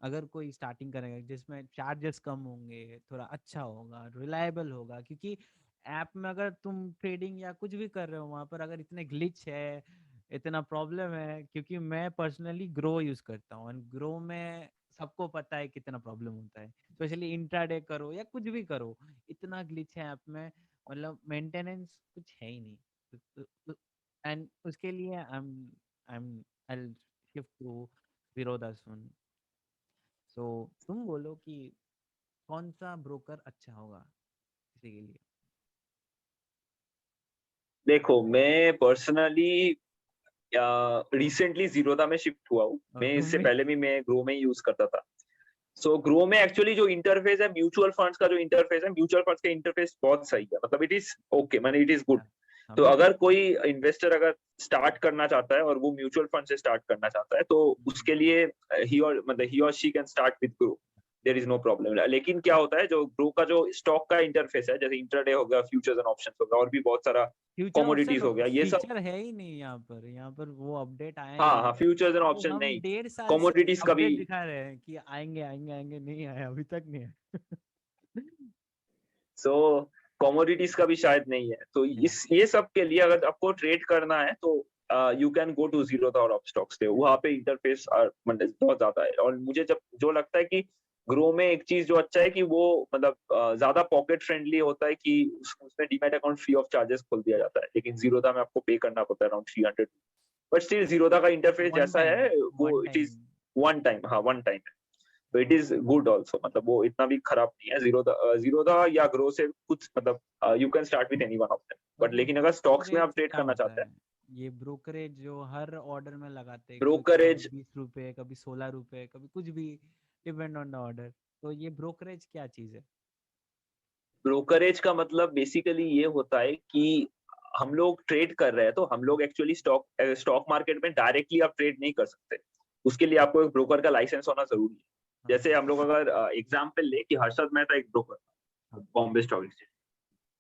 अगर कोई स्टार्टिंग करेगा, जिसमें चार्जेस कम होंगे, थोड़ा अच्छा होगा, रिलायबल होगा? क्योंकि ऐप में अगर तुम ट्रेडिंग या कुछ भी कर रहे हो वहां पर अगर इतने ग्लिच है, इतना प्रॉब्लम है, क्योंकि मैं पर्सनली ग्रो यूज करता हूँ, ग्रो में सबको पता है कितना प्रॉब्लम होता है, स्पेशली इंट्राडे करो या कुछ भी करो, इतना ग्लिच है ऐप में, मतलब मेंटेनेंस कुछ है ही नहीं। एंड उसके लिए आई शिफ्ट टू जीरोधा सून। सो तुम बोलो कि कौन सा ब्रोकर अच्छा होगा किसी के लिए? देखो मैं पर्सनली रिसेंटली जीरोधा में शिफ्ट हुआ हूँ, और मैं तुम इससे भी? पहले भी मैं ग्रो में ही यूज करता था। सो ग्रो में एक्चुअली जो इंटरफेस है म्यूचुअल फंड्स का, जो इंटरफेस है म्यूचुअल फंड्स का इंटरफेस बहुत सही है, मतलब इट इज ओके, माने इट इज गुड। हाँ, तो म्यूचुअल अगर कोई इन्वेस्टर अगर स्टार्ट करना चाहता है और वो म्यूचुअल फंड से स्टार्ट करना चाहता है, तो उसके लिए ही और she can start with Groww, there is no problem. लेकिन क्या होता है, जो ग्रो का जो स्टॉक का इंटरफेस है, जैसे इंट्राडे हो गया, फ्यूचर्स एंड ऑप्शंस हो गया, और भी बहुत सारा फ्यूचर ऑप्शन कमोडिटीज हो गया, ये सब। फीचर है ही नहीं यहाँ पर, यहाँ पर वो अपडेट आया हाँ नहीं हाँ, है। फ्यूचर्स एंड वो ऑप्शन हम नहीं, 1.5 साल से कमोडिटीज का भी। अपडेट दिखा रहे हैं कि आएंगे आएंगे आएंगे, नहीं आया अभी तक, नहीं है। सो कमोडिटीज का भी शायद नहीं है। तो Yeah. इस ये सब के लिए अगर आपको ट्रेड करना है तो you can go to Zerodha और अपस्टॉक्स पे, वहाँ पे इंटरफेस मतलब बहुत ज्यादा है। और मुझे जब जो लगता है कि ग्रो में एक चीज जो अच्छा है कि वो मतलब ज्यादा पॉकेट फ्रेंडली होता है, कि उसमें demat account free of charges खोल दिया जाता है, लेकिन जीरोधा में आपको पे करना पड़ता है अराउंड 300। बट स्टिल जीरोधा का इंटरफेस वन जैसा टाइम, है वन वो it time. Is one time, हाँ वन टाइम। तो इट इज गुड ऑल्सो, मतलब वो इतना भी खराब नहीं है। जीरोधा या ग्रो से कुछ मतलब you can start with any one of them, और बट ये लेकिन अगर स्टॉक्स में ब्रोकरेज आप ट्रेड क्या करना होता चाहते है? हैं। ये ब्रोकरेज जो हर ऑर्डर में लगाते हैं, कभी ब्रोकरेज 20 रुपए, कभी 16 रुपए, कभी कुछ भी, डिपेंड ऑन द ऑर्डर। तो ये ब्रोकरेज क्या चीज है? ब्रोकरेज का मतलब बेसिकली ये होता है कि हम लोग ट्रेड कर रहे हैं, तो हम लोग एक्चुअली स्टॉक मार्केट में डायरेक्टली आप ट्रेड नहीं कर सकते, उसके लिए आपको एक ब्रोकर का लाइसेंस होना जरूरी है। हाँ जैसे हम लोग अगर एग्जाम्पल ले कि हर्षद मेहता एक ब्रोकर हाँ। बॉम्बे स्टॉक एक्सचेंज,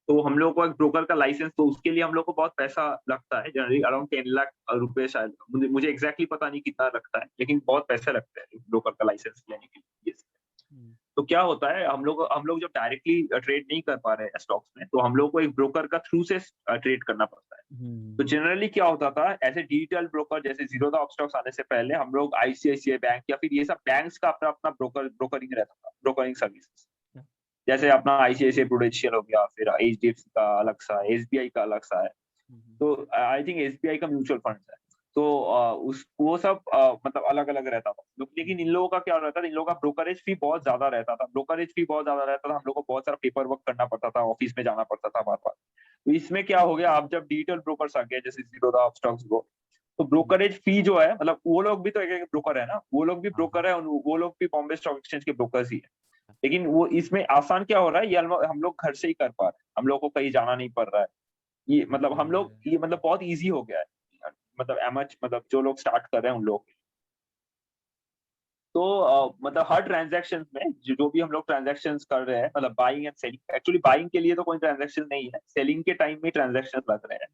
तो हम लोग को एक ब्रोकर का लाइसेंस, तो उसके लिए हम लोग को बहुत पैसा लगता है, जनरली अराउंड 10 लाख रुपए शायद, मुझे एग्जैक्टली पता नहीं कितना लगता है, लेकिन बहुत पैसे लगते हैं ब्रोकर का लाइसेंस लेने के लिए। हम्म, तो क्या होता है, हम लोग जब डायरेक्टली ट्रेड नहीं कर पा रहे हैं स्टॉक्स में, तो हम लोग को एक ब्रोकर का थ्रू से ट्रेड करना पड़ता है। तो जनरली क्या होता था, ऐसे डिजिटल ब्रोकर जैसे जीरोधा अपस्टॉक्स आने से पहले हम लोग आईसीआईसीआई बैंक या फिर ये सब बैंक्स का अपना अपना ब्रोकरिंग रहता था, ब्रोकरिंग सर्विसेज। जैसे अपना आईसीआईसीआई प्रूडेंशियल हो गया, फिर एचडीएफसी का अलग सा है, एसबीआई का अलग सा है। हम्म, तो आई थिंक एसबीआई का म्यूचुअल फंड है। तो वो सब मतलब अलग अलग रहता था। लेकिन इन लोगों का क्या रहता था, इन लोगों का ब्रोकरेज फी बहुत ज्यादा रहता था, हम लोग को बहुत सारा पेपर वर्क करना पड़ता था, ऑफिस में जाना पड़ता था बार बार। तो इसमें क्या हो गया, आप जब डिजिटल ब्रोकर्स आ गए जैसे जीरोधा, अपस्टॉक्स गो, तो ब्रोकरेज फी जो है, मतलब वो लोग भी तो एक एक ब्रोकर है ना, वो लोग भी ब्रोकर है, वो लोग भी बॉम्बे स्टॉक एक्सचेंज के ब्रोकर्स ही है। लेकिन वो इसमें आसान क्या हो रहा है, ये हम लोग घर से ही कर पा रहे हैं, हम लोग को कहीं जाना नहीं पड़ रहा है। ये मतलब हम लोग, ये मतलब बहुत इजी हो गया है, मतलब एमएच, मतलब जो लोग स्टार्ट कर रहे हैं उन लोग। तो मतलब हर ट्रांजैक्शन में जो भी हम लोग ट्रांजैक्शन कर रहे हैं, मतलब buying and selling, actually buying के लिए तो कोई ट्रांजैक्शन नहीं है, सेलिंग के टाइम में ट्रांजैक्शन लग रहे हैं।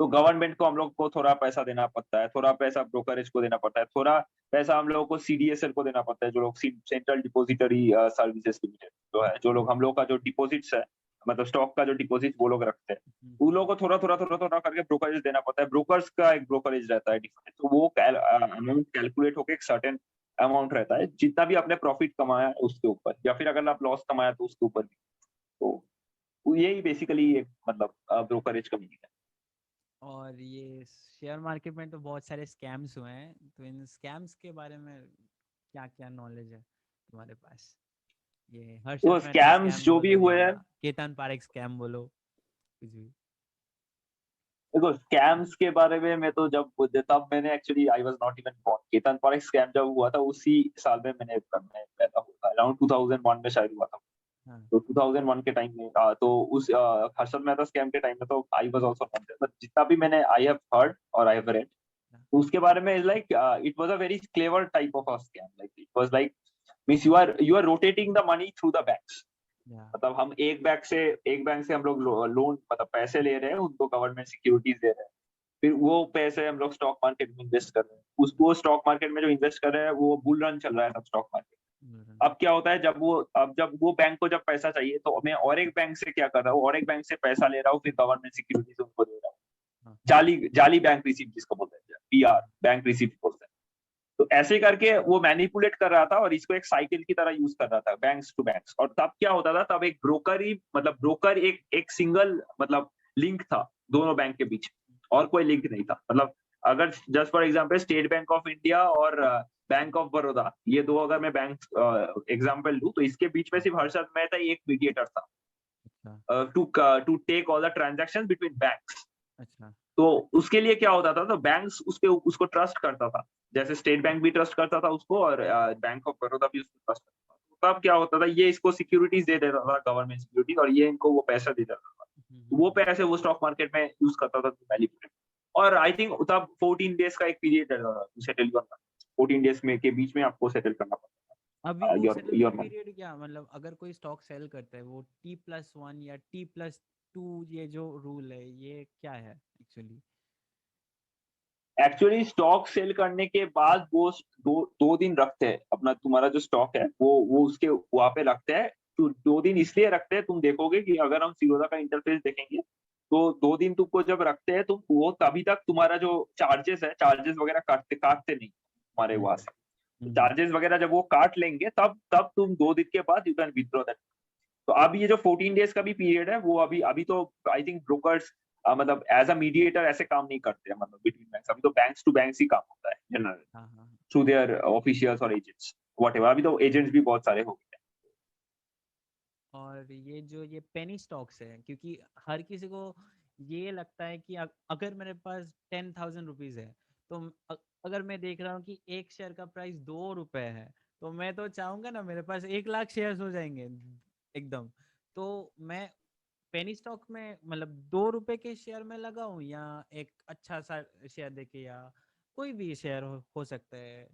तो गवर्नमेंट को हम लोग को थोड़ा पैसा देना पड़ता है, थोड़ा पैसा ब्रोकरेज को देना पड़ता है, थोड़ा पैसा हम लोगों को सीडीएसएल को देना पड़ता है, जो लोग सेंट्रल डिपोजिटरी सर्विसेज लिमिटेड जो है, जो लोग हम लोग का जो डिपॉजिट्स है, मतलब स्टॉक का जो डिपॉजिट वो लोग रखते हैं, उन लोगों को थोड़ा करके ब्रोकरेज देना पड़ता है। ब्रोकर्स का एक ब्रोकरेज रहता है डिफरेंट, तो वो अमाउंट कैलकुलेट होकर एक सर्टेन अमाउंट रहता है, जितना भी आपने प्रॉफिट कमाया है उसके ऊपर, या फिर अगर आप लॉस कमाया तो उसके ऊपर भी। तो यही बेसिकली एक मतलब ब्रोकरेज का मीनिंग है। और ये शेयर मार्केट में तो बहुत सारे स्कैम्स हुए हैं, तो इन स्कैम्स के बारे में क्या क्या नॉलेज है तुम्हारे पास? ये तो हर्षद मेहता स्कैम्स स्कैम जो भी बोलो हुए या हैं, केतन पारेख स्कैम बोलो, कुछ भी। देखो स्कैम्स के बारे में मैं तो जब तब मैंने actually I was not even born, Ketan Parekh scam जब हुआ था उसी साल में मैं पैदा हुआ था, अराउंड 2001 में शायद हुआ था। हाँ तो 2001 के टाइम में तो उस हर्षद मेहता स्कैम के टाइम में तो I was also not there, but जितना भी मैंने आई हैव हर्ड और आई हैव रेड, हाँ, तो उसके बारे में like it was a very clever type of a scam, like it was like means you are rotating the money through the banks. या मतलब हम एक बैंक से हम लोग लोन मतलब पैसे ले रहे हैं, उनको गवर्नमेंट सिक्योरिटीज दे रहे हैं, फिर वो पैसे हम लोग स्टॉक मार्केट में इन्वेस्ट कर रहे हैं, उसको स्टॉक मार्केट में जो इन्वेस्ट कर रहे हैं वो बुल रन चल रहा है तब स्टॉक मार्केट। अब क्या होता है, जब वो बैंक को जब पैसा चाहिए तो मैं और एक बैंक से क्या कर रहा हूँ, और एक बैंक से पैसा ले रहा हूँ, फिर गवर्नमेंट सिक्योरिटीज उनको दे रहा हूँ। हाँ, जाली जाली बैंक रिसीप्ट जिसको बोलते हैं, पीआर बैंक रिसीप्ट बोलते हैं। तो ऐसे करके वो मैनिपुलेट कर रहा था और इसको एक साइकिल की तरह यूज कर रहा था, बैंक्स टू बैंक्स। और तब क्या होता था, तब एक ब्रोकर ही, मतलब ब्रोकर एक सिंगल मतलब लिंक था दोनों बैंक के बीच, और कोई लिंक नहीं था। मतलब अगर just for example state bank of India और बैंक ऑफ बड़ौदा, ये दो अगर मैं बैंक एग्जांपल लूं, तो इसके बीच में सिर्फ हर्षद मेहता एक मीडिएटर था अच्छा to take all the transaction between banks. अच्छा तो उसके लिए क्या होता था, तो बैंक्स उसको ट्रस्ट करता था, जैसे स्टेट बैंक भी ट्रस्ट करता था उसको, और बैंक ऑफ बड़ौदा भी उसको ट्रस्ट करता था। तो तब क्या होता था, ये इसको सिक्योरिटीज दे देता था, गवर्नमेंट सिक्योरिटीज, और ये इनको वो पैसा दे देता था। तो वो पैसे वो स्टॉक मार्केट में यूज करता था मैनिपुलेट। और आई थिंक तब 14 डेज का एक पीरियड रहता था to settle your money, 14 days में के बीच में आपको सेटल करना अभी पड़ता वो था योर सेटलमेंट मनी। पीरियड क्या, मतलब अगर कोई स्टॉक सेल करता है वो T+1 या T+2, ये जो रूल है ये क्या है एक्चुअली? एक्चुअली स्टॉक सेल करने के बाद वो दो दिन रखते हैं अपना, तुम्हारा जो स्टॉक है वो उसके वहां पे रखते हैं। तो 2 दिन इसलिए रखते हैं, तुम देखोगे कि अगर हम सीरोदा का इंटरफेस देखेंगे तो 2 दिन तुमको जब रखते हैं, तो वो तभी तक तुम्हारा जो चार्जेस वगैरह काटते नहीं तुम्हारे वहां से। हम्म चार्जेस वगैरह जब वो काट लेंगे, तब तब तुम 2 दिन के बाद यू कैन विथड्रॉ दैट। तो अब ये जो 14 डेज का भी पीरियड है, वो अभी अभी तो आई थिंक ब्रोकर्स मतलब एज अ मीडिएटर ऐसे काम नहीं करते हैं, मतलब बिटवीन बैंक्स अभी तो बैंक्स टू बैंक्स ही काम होता है जनरल, हाँ हाँ हाँ। थ्रू देयर ऑफिशियल्स और एजेंट्स व्हाटएवर। अभी तो एजेंट्स भी बहुत सारे हो गए हैं। और ये जो ये पेनी स्टॉक्स है, क्योंकि हर किसी को ये लगता है कि अगर मेरे पास 10,000 रुपीज है, तो अगर मैं देख रहा हूँ कि एक शेयर का प्राइस 2 रुपए है, तो मैं तो चाहूंगा ना मेरे पास 1 लाख शेयर्स हो जाएंगे एकदम। तो मैं पेनी स्टॉक में मतलब 2 रुपए के शेयर में लगाऊं, या एक अच्छा सा शेयर देके, या कोई भी शेयर हो सकता है,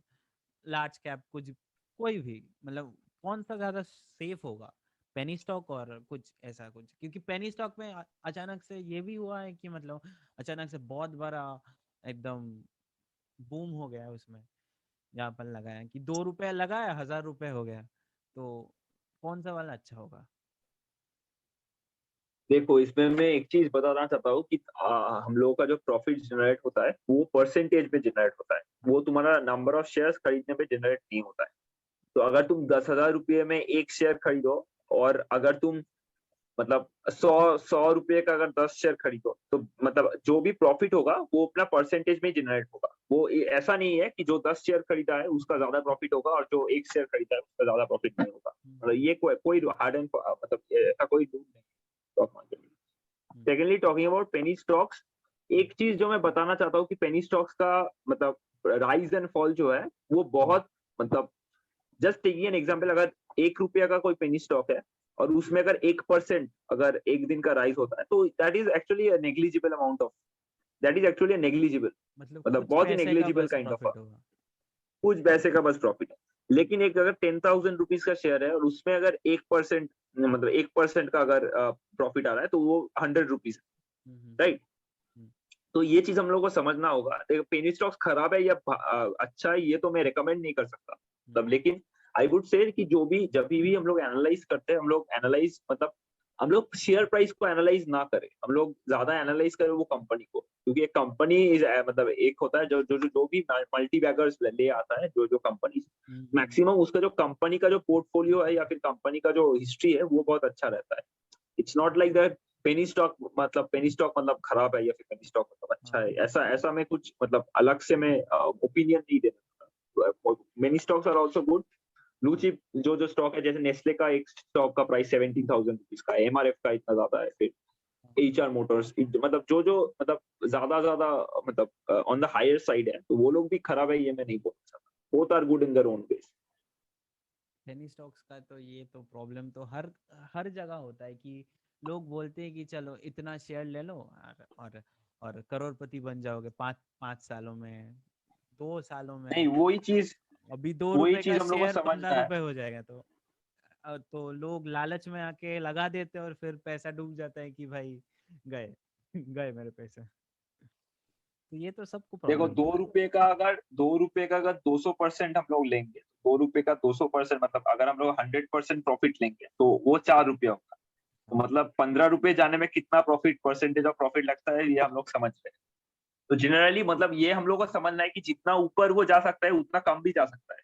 लार्ज कैप कुछ, कोई भी, मतलब कौन सा ज्यादा सेफ होगा, पेनी स्टॉक और कुछ ऐसा कुछ? क्योंकि पेनी स्टॉक में अचानक से ये भी हुआ है कि मतलब अचानक से बहुत बड़ा एकदम बूम हो गया है उसमें, जहाँ पर लगाया कि 2 रुपए लगाया 1,000 रुपए हो गया, तो कौन सा वाला अच्छा होगा? देखो इसमें मैं एक चीज बताना चाहता हूँ कि हम लोगों का जो प्रॉफिट जनरेट होता है वो परसेंटेज में जनरेट होता है, वो तुम्हारा नंबर ऑफ शेयर्स खरीदने पे जनरेट नहीं होता है। तो अगर तुम 10,000 रुपये में एक शेयर खरीदो, और अगर तुम मतलब 100 रुपए का अगर 10 शेयर खरीदो तो मतलब जो भी प्रॉफिट होगा वो अपना परसेंटेज में जनरेट होगा। वो ऐसा नहीं है कि जो 10 शेयर खरीदा है उसका ज्यादा प्रॉफिट होगा और जो 1 शेयर खरीदा है उसका ज्यादा प्रॉफिट नहीं होगा। मतलब ये कोई हार्ड एंड मतलब ऐसा कोई रूल नहीं स्टॉक मार्केट में। Secondly talking about penny stocks, एक चीज जो मैं बताना चाहता हूँ कि पेनी स्टॉक्स का मतलब राइज एंड फॉल जो है वो बहुत मतलब जस्ट टेकिंग एन एग्जांपल, अगर 1 रुपया का कोई पेनी स्टॉक है और उसमें अगर 1% अगर एक दिन का राइज होता है तो that is actually negligible amount of, that is actually negligible, मतलब मतलब कुछ बहुत ही पैसे का नेग्लिजिबल बस काइंड ऑफ, प्रॉफिट होगा। कुछ पैसे का बस प्रॉफिट है। लेकिन एक अगर 10,000 रुपीज का शेयर है और उसमें अगर 1% मतलब 1% का अगर प्रॉफिट आ रहा है तो वो 100 रुपीज, राइट। हम्म, तो ये चीज हम लोग को समझना होगा। पेनी स्टॉक्स खराब है या अच्छा है ये तो मैं रिकमेंड नहीं कर सकता मतलब, लेकिन आई वुड से कि जो भी जब भी हम लोग एनालाइज करते हैं, हम लोग एनालाइज मतलब हम लोग शेयर प्राइस को एनालाइज ना करें, हम लोग ज्यादा एनालाइज करें वो कंपनी को, क्योंकि एक कंपनी मतलब एक होता है जो भी मल्टी बैगर्स ले आता है, जो कंपनी मैक्सिमम उसका जो कंपनी का जो पोर्टफोलियो है या फिर कंपनी का जो हिस्ट्री है वो बहुत अच्छा रहता है। It's not like that penny stock मतलब खराब है या फिर पेनी स्टॉक मतलब अच्छा है, ऐसा ऐसा मैं कुछ मतलब अलग से मैं ओपिनियन नहीं देना। Many stocks are also good. Blue chip जो स्टॉक है, जैसे नेस्ले का एक स्टॉक का प्राइस 17,000 रुपीज का है, एमआरएफ का इतना ज्यादा है, फिर एचआर मोटर्स मतलब जो मतलब ज्यादा मतलब ऑन द हायर साइड है, तो वो लोग भी खराब है ये मैं नहीं बोल सकता। Both are good in their own ways. Penny stocks का तो ये तो प्रॉब्लम तो हर हर जगह होता है कि लोग बोलते हैं कि चलो इतना शेयर ले लो और करोड़पति बन जाओगे 5 सालों में, 2 सालों नहीं, में। वही चीज अभी दो वही रुपए का चीज हम लोग को शेयर पंद्रह समझना है। रुपए हो जाएगा, तो लोग लालच में आके लगा देते हैं और फिर पैसा डूब जाता है कि भाई गए गए मेरे पैसे। तो ये तो सबको देखो, प्रॉब्लम होता है। 2 रुपए का अगर 200% हम लोग लेंगे, 2 रुपए का 200% मतलब अगर हम लोग 100% प्रॉफिट लेंगे तो वो 4 रुपया होगा। तो हाँ। मतलब 15 रुपए जाने में कितना प्रॉफिट, परसेंटेज ऑफ प्रॉफिट लगता है, ये हम लोग समझ रहे हैं। तो जनरली मतलब ये हम लोग को समझना है कि जितना ऊपर वो जा सकता है उतना कम भी जा सकता है।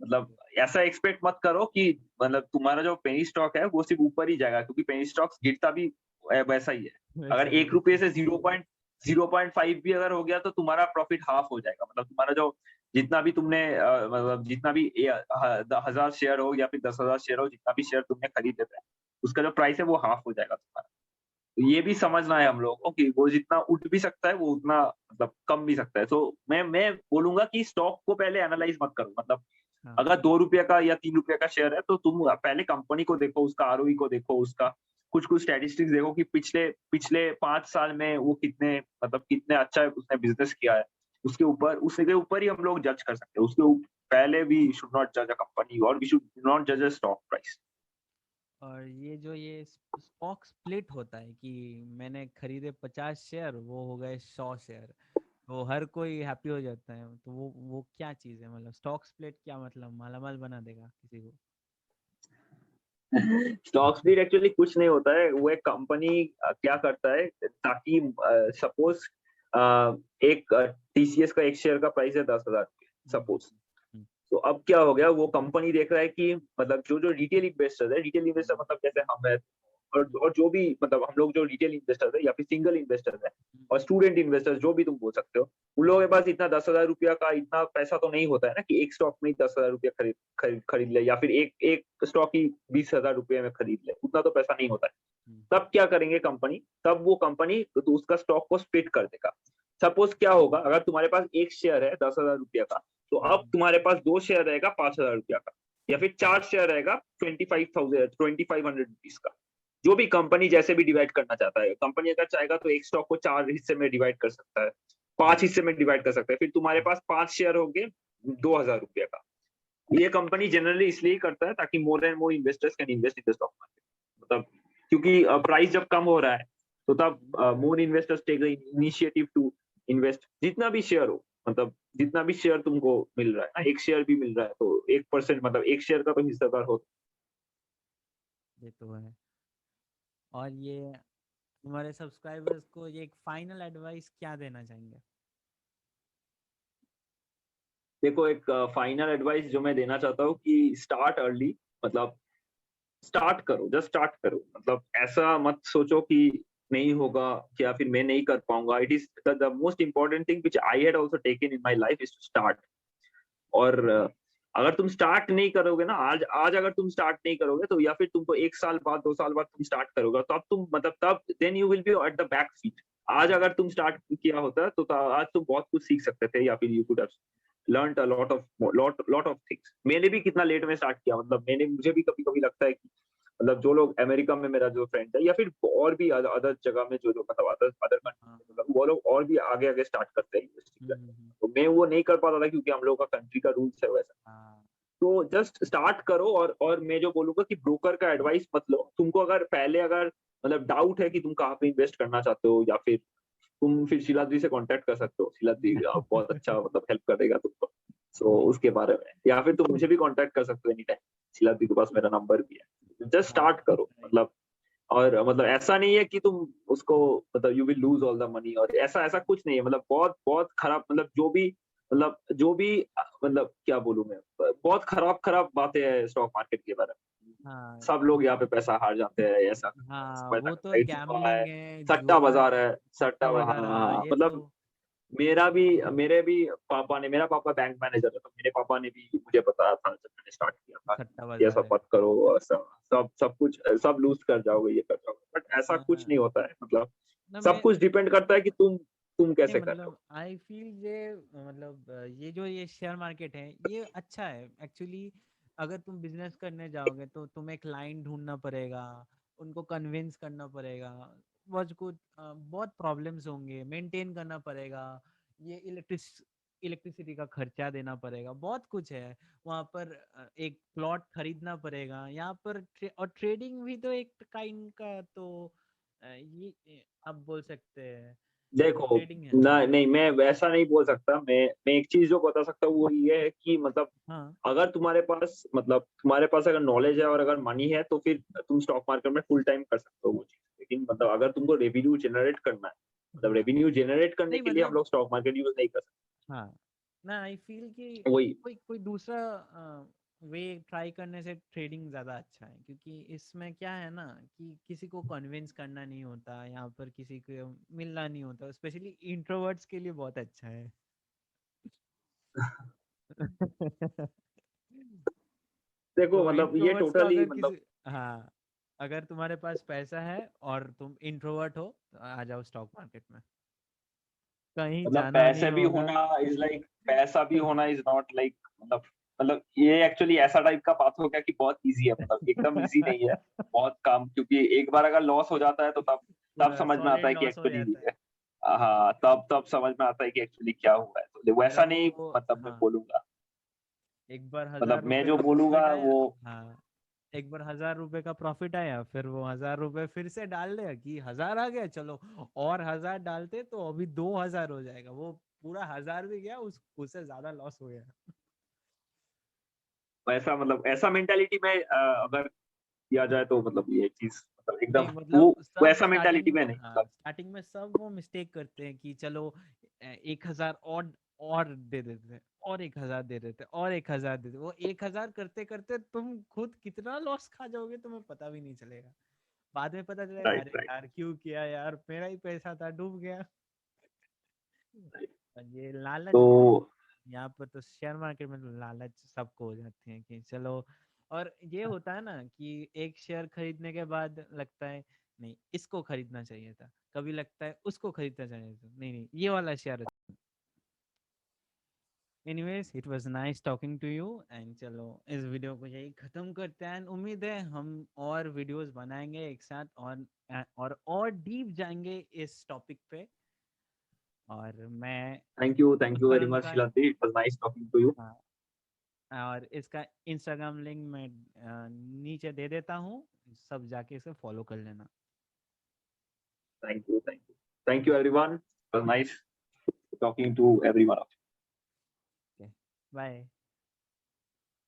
मतलब ऐसा एक्सपेक्ट मत करो कि मतलब तुम्हारा जो पेनी स्टॉक है वो सिर्फ ऊपर ही जाएगा, क्योंकि पेनी स्टॉक्स गिरता भी वैसा ही है। वैसा अगर ही 1 रुपए से 0.5 भी अगर हो गया तो तुम्हारा प्रॉफिट हाफ हो जाएगा। मतलब तुम्हारा जो जितना भी तुमने मतलब जितना भी 1000 शेयर हो या फिर 10,000 शेयर हो, जितना भी शेयर तुमने खरीदे थे उसका जो प्राइस है वो हाफ हो जाएगा तुम्हारा। तो ये भी समझना है हम लोगों को कि वो जितना उठ भी सकता है वो उतना मतलब कम भी सकता है। तो मैं बोलूंगा कि स्टॉक को पहले एनालाइज मत करो। मतलब हाँ। अगर 2 रुपये का या 3 रुपये का शेयर है तो तुम पहले कंपनी को देखो, उसका आरओई को देखो, उसका कुछ स्टैटिस्टिक्स देखो कि पिछले पिछले 5 साल में वो कितने मतलब कितने अच्छा उसने बिजनेस किया है। उसके ऊपर ही हम लोग जज कर सकते हैं। पहले वी शुड नॉट जज अ कंपनी और वी शुड नॉट जज अ स्टॉक प्राइस। और ये जो ये स्टॉक स्प्लिट होता है कि मैंने खरीदे 50 शेयर, वो हो गए 100 शेयर, तो हर कोई हैप्पी हो जाता है। तो वो क्या चीज़ है? मतलब स्टॉक स्प्लिट क्या मतलब मालामाल बना देगा किसी को? स्टॉक स्प्लिट एक्चुअली कुछ नहीं होता है। वो एक कंपनी क्या करता है ताकि सपोज एक टीसीएस का एक शेयर का प्राइस है 10,000 सपोज। हम्म, तो अब क्या हो गया, वो कंपनी देख रहा है कि मतलब जो रिटेल इन्वेस्टर है, रिटेल इन्वेस्टर मतलब जैसे हम है और जो भी मतलब हम लोग जो रिटेल इन्वेस्टर है या फिर सिंगल इन्वेस्टर है और स्टूडेंट इन्वेस्टर जो भी तुम बोल सकते हो, उन लोगों के पास इतना 10,000 रुपया का इतना पैसा तो नहीं होता है ना कि एक स्टॉक में ही 10,000 रुपया खरीद ले या फिर एक स्टॉक ही 20,000 रुपये में खरीद ले, उतना तो पैसा नहीं होता है। तब क्या करेंगे कंपनी, तब वो कंपनी तो उसका स्टॉक को स्प्लिट कर देगा। सपोज क्या होगा, अगर तुम्हारे पास एक शेयर है 10,000 रुपया का, तो अब तुम्हारे पास 2 शेयर रहेगा 5,000 रुपया का, या फिर 4 शेयर रहेगा 25,000 रुपीज का। जो भी कंपनी जैसे भी डिवाइड करना चाहता है, कंपनी अगर चाहेगा तो एक स्टॉक को 4 हिस्से में डिवाइड कर सकता है, 5 हिस्से में डिवाइड कर सकता है, फिर तुम्हारे पास 5 शेयर होंगे 2,000 रुपया का। ये कंपनी जनरली इसलिए करता है ताकि more and more investors can invest in the stock market. मतलब क्योंकि प्राइस जब कम हो रहा है तो तब more investors take the initiative to invest जितना भी शेयर हो। मतलब जितना भी शेयर तुमको मिल रहा है ना, एक शेयर भी मिल रहा है तो 1% मतलब एक शेयर का तो हिस्सेदार हो। ये तो है। और ये हमारे सब्सक्राइबर्स को ये एक फाइनल एडवाइस क्या देना चाहेंगे? देखो, एक फाइनल एडवाइस जो मैं देना चाहता हूँ कि स्टार्ट अर्ली। मतलब स्टार्ट करो, जस्ट स्टार्ट करो। मतलब ऐसा मत सोचो कि नहीं होगा या फिर मैं नहीं कर पाऊंगा। It is the most important thing which I had also taken in my life is to start. और अगर तुम स्टार्ट नहीं करोगे ना, आज आज अगर तुम स्टार्ट नहीं करोगे तो या फिर तुमको 1 साल बाद 2 साल बाद तुम स्टार्ट करोगे, तब तुम मतलब तब then you will be at the back seat. आज अगर तुम स्टार्ट किया होता तो आज तुम बहुत कुछ सीख सकते थे, या फिर you could have learned a lot of things. मैंने भी कितना लेट में स्टार्ट किया, मतलब मुझे भी कभी कभी लगता है कि मतलब जो लोग अमेरिका में, मेरा जो फ्रेंड है, या फिर और भी अदर जगह में जो लोग मतलब अदर कंट्री, वो लोग और भी आगे आगे स्टार्ट करते हैं इन्वेस्टिंग करने। तो मैं वो नहीं कर पाता था क्योंकि हम लोग का कंट्री का रूल्स है वैसा। तो जस्ट स्टार्ट करो। और मैं जो बोलूंगा कि ब्रोकर का एडवाइस मत लो। तुमको अगर पहले अगर मतलब डाउट है कि तुम कहाँ पे इन्वेस्ट करना चाहते हो, या फिर तुम फिर शीलाद्री से कांटेक्ट कर सकते हो। शीलाद्री बहुत अच्छा मतलब हेल्प करेगा तुमको। सो उसके बारे में, या फिर तुम मुझे भी कांटेक्ट कर सकते हो एनी टाइम। शीलाद्री के पास मेरा नंबर भी है। जस्ट स्टार्ट करो मतलब। और मतलब ऐसा नहीं है कि तुम उसको मतलब you will lose all the money, और ऐसा ऐसा कुछ नहीं है। मतलब बहुत बहुत खराब, मतलब जो भी मतलब क्या बोलूं मैं, बहुत खराब खराब बातें हैं स्टॉक मार्केट के बारे में। हाँ सब लोग यहाँ पे पैसा हार जाते हैं, ऐसा हाँ, पैसा वो तो करता है, जुआ है, गैम्बलिंग है, सट्टा जुआ बाजार है, है, सट्टा सट्टा बाजार, हाँ हाँ ये तो। मतलब मेरा पापा बैंक मैनेजर है, तो मेरे पापा ने भी मुझे बताया था जब मैंने स्टार्ट किया था सट्टा कि बाजार ऐसा है। मत करो, और सब कुछ सब लूज कर जाओगे, ये कर जाओगे। बट ऐसा कुछ हाँ, नहीं होता है। मतलब ना सब मैं कुछ डिपेंड करता है कि तुम नहीं कैसे कर रहे हो। मतलब आई फील ये मतलब ये जो ये शेयर मार्केट है ये अच्छा है एक्चुअली। अगर तुम बिजनेस करने जाओगे तो तुम्हें क्लाइंट ढूंढना पड़ेगा, उनको कन्विंस करना पड़ेगा, बहुत प्रॉब्लम्स होंगे, मेंटेन करना पड़ेगा, ये इलेक्ट्रिसिटी का खर्चा देना पड़ेगा, बहुत कुछ है वहाँ पर। एक प्लॉट खरीदना पड़ेगा यहाँ पर, और ट्रेडिंग भी तो एक काइंड का तो ये आप बोल सकते हैं देखो ट्रेडिंग है। ना, नहीं मैं वैसा नहीं बोल सकता। मैं एक चीज जो बता सकता हूँ वो ये है कि मतलब हाँ अगर तुम्हारे पास अगर नॉलेज है और अगर मनी है, तो फिर तुम स्टॉक मार्केट में फुल टाइम कर सकते हो वो चीज। लेकिन मतलब अगर तुमको रेवेन्यू जनरेट करना है, मतलब हाँ रेवेन्यू जनरेट करने नहीं के लिए हम मतलब लोग स्टॉक मार्केट यूज नहीं कर हाँ ना आई फील कि सकते। वही कोई कोई दूसरा वे ट्राई करने से ट्रेडिंग ज़्यादा अच्छा है, क्योंकि इसमें क्या है ना कि किसी को कन्विंस करना नहीं होता, यहाँ पर किसी को मिलना नहीं होता, स्पेशली इंट्रोवर्ट्स के लिए बहुत अच्छा है। देखो तो मतलब ये इंट्रोवर्ट्स को टोटली अगर मतलब किसी, हाँ, अगर तुम्हारे पास पैसा है और तुम इंट्रोवर्ट हो तो आ जाओ स्टॉक मार्केट में, कहीं मतलब जाना नहीं पैसे भी होगा। होना इज लाइक, पैसा भी होना इज नॉट लाइक मतलब ये एक्चुअली ऐसा टाइप का बात हो गया कि बहुत इजी है। मतलब एकदम इजी नहीं है, बहुत काम। क्योंकि एक बार अगर लॉस हो जाता है तो तब तब पूरा समझ में आता सॉलिड है कि लॉस हो एक्चुअली, जाता है। हाँ तब समझ में आता है कि एक्चुअली क्या हुआ है। तो वैसा जब नहीं वो, मतलब मैं हाँ, बोलूंगा। एक बार हजार मतलब मैं रुपए जो का बोलूंगा प्रॉफिट आया, वो हाँ, एक बार 1000 रुपए का प्रॉफिट आया, फिर वो 1000 रुपए फिर से डाल दिया कि 1000 आ गया, चलो और 1000 डालते तो अभी 2000 हो जाएगा, वो पूरा 1000 भी गया, उससे ज्यादा लॉस हो गया। वैसा मतलब ऐसा मेंटालिटी में अगर किया जाए तो मतलब ये चीज मतलब एकदम नहीं वो मतलब सब वैसा मेंटालिटी में नहीं हाँ मतलब। स्टार्टिंग में सब वो मिस्टेक करते हैं कि चलो 1000 और दे देते हैं, और 1000 दे देते हैं, और 1000 दे देते, वो 1000 करते करते तुम खुद कितना लॉस खा जाओगे तुम्हें पता भी नहीं चलेगा। बाद में पता चलेगा राइट अरे राइट यार क्यों किया यार, मेरा ही पैसा था डूब गया। और ये लालच तो बहुत, यहाँ पर तो शेयर मार्केट में तो लालच सबको हो जाती है कि चलो। और ये होता है ना कि एक शेयर खरीदने के बाद लगता है नहीं इसको खरीदना चाहिए था, कभी लगता है उसको खरीदना चाहिए था, नहीं नहीं ये वाला share. Anyways it was nice talking to you, and चलो इस वीडियो को यही खत्म करते हैं। उम्मीद है हम और वीडियोस बनाएंगे एक साथ, और डीप जाएंगे इस टॉपिक पे। और मैं thank you very Karan much का, Shiladri, it was nice talking to you. हाँ, और इसका इंस्टाग्राम लिंक मैं नीचे दे देता हूँ, सब जाके इसे फॉलो कर लेना। Thank you everyone, it was nice talking to everyone. Okay, bye.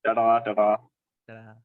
Tata Tata.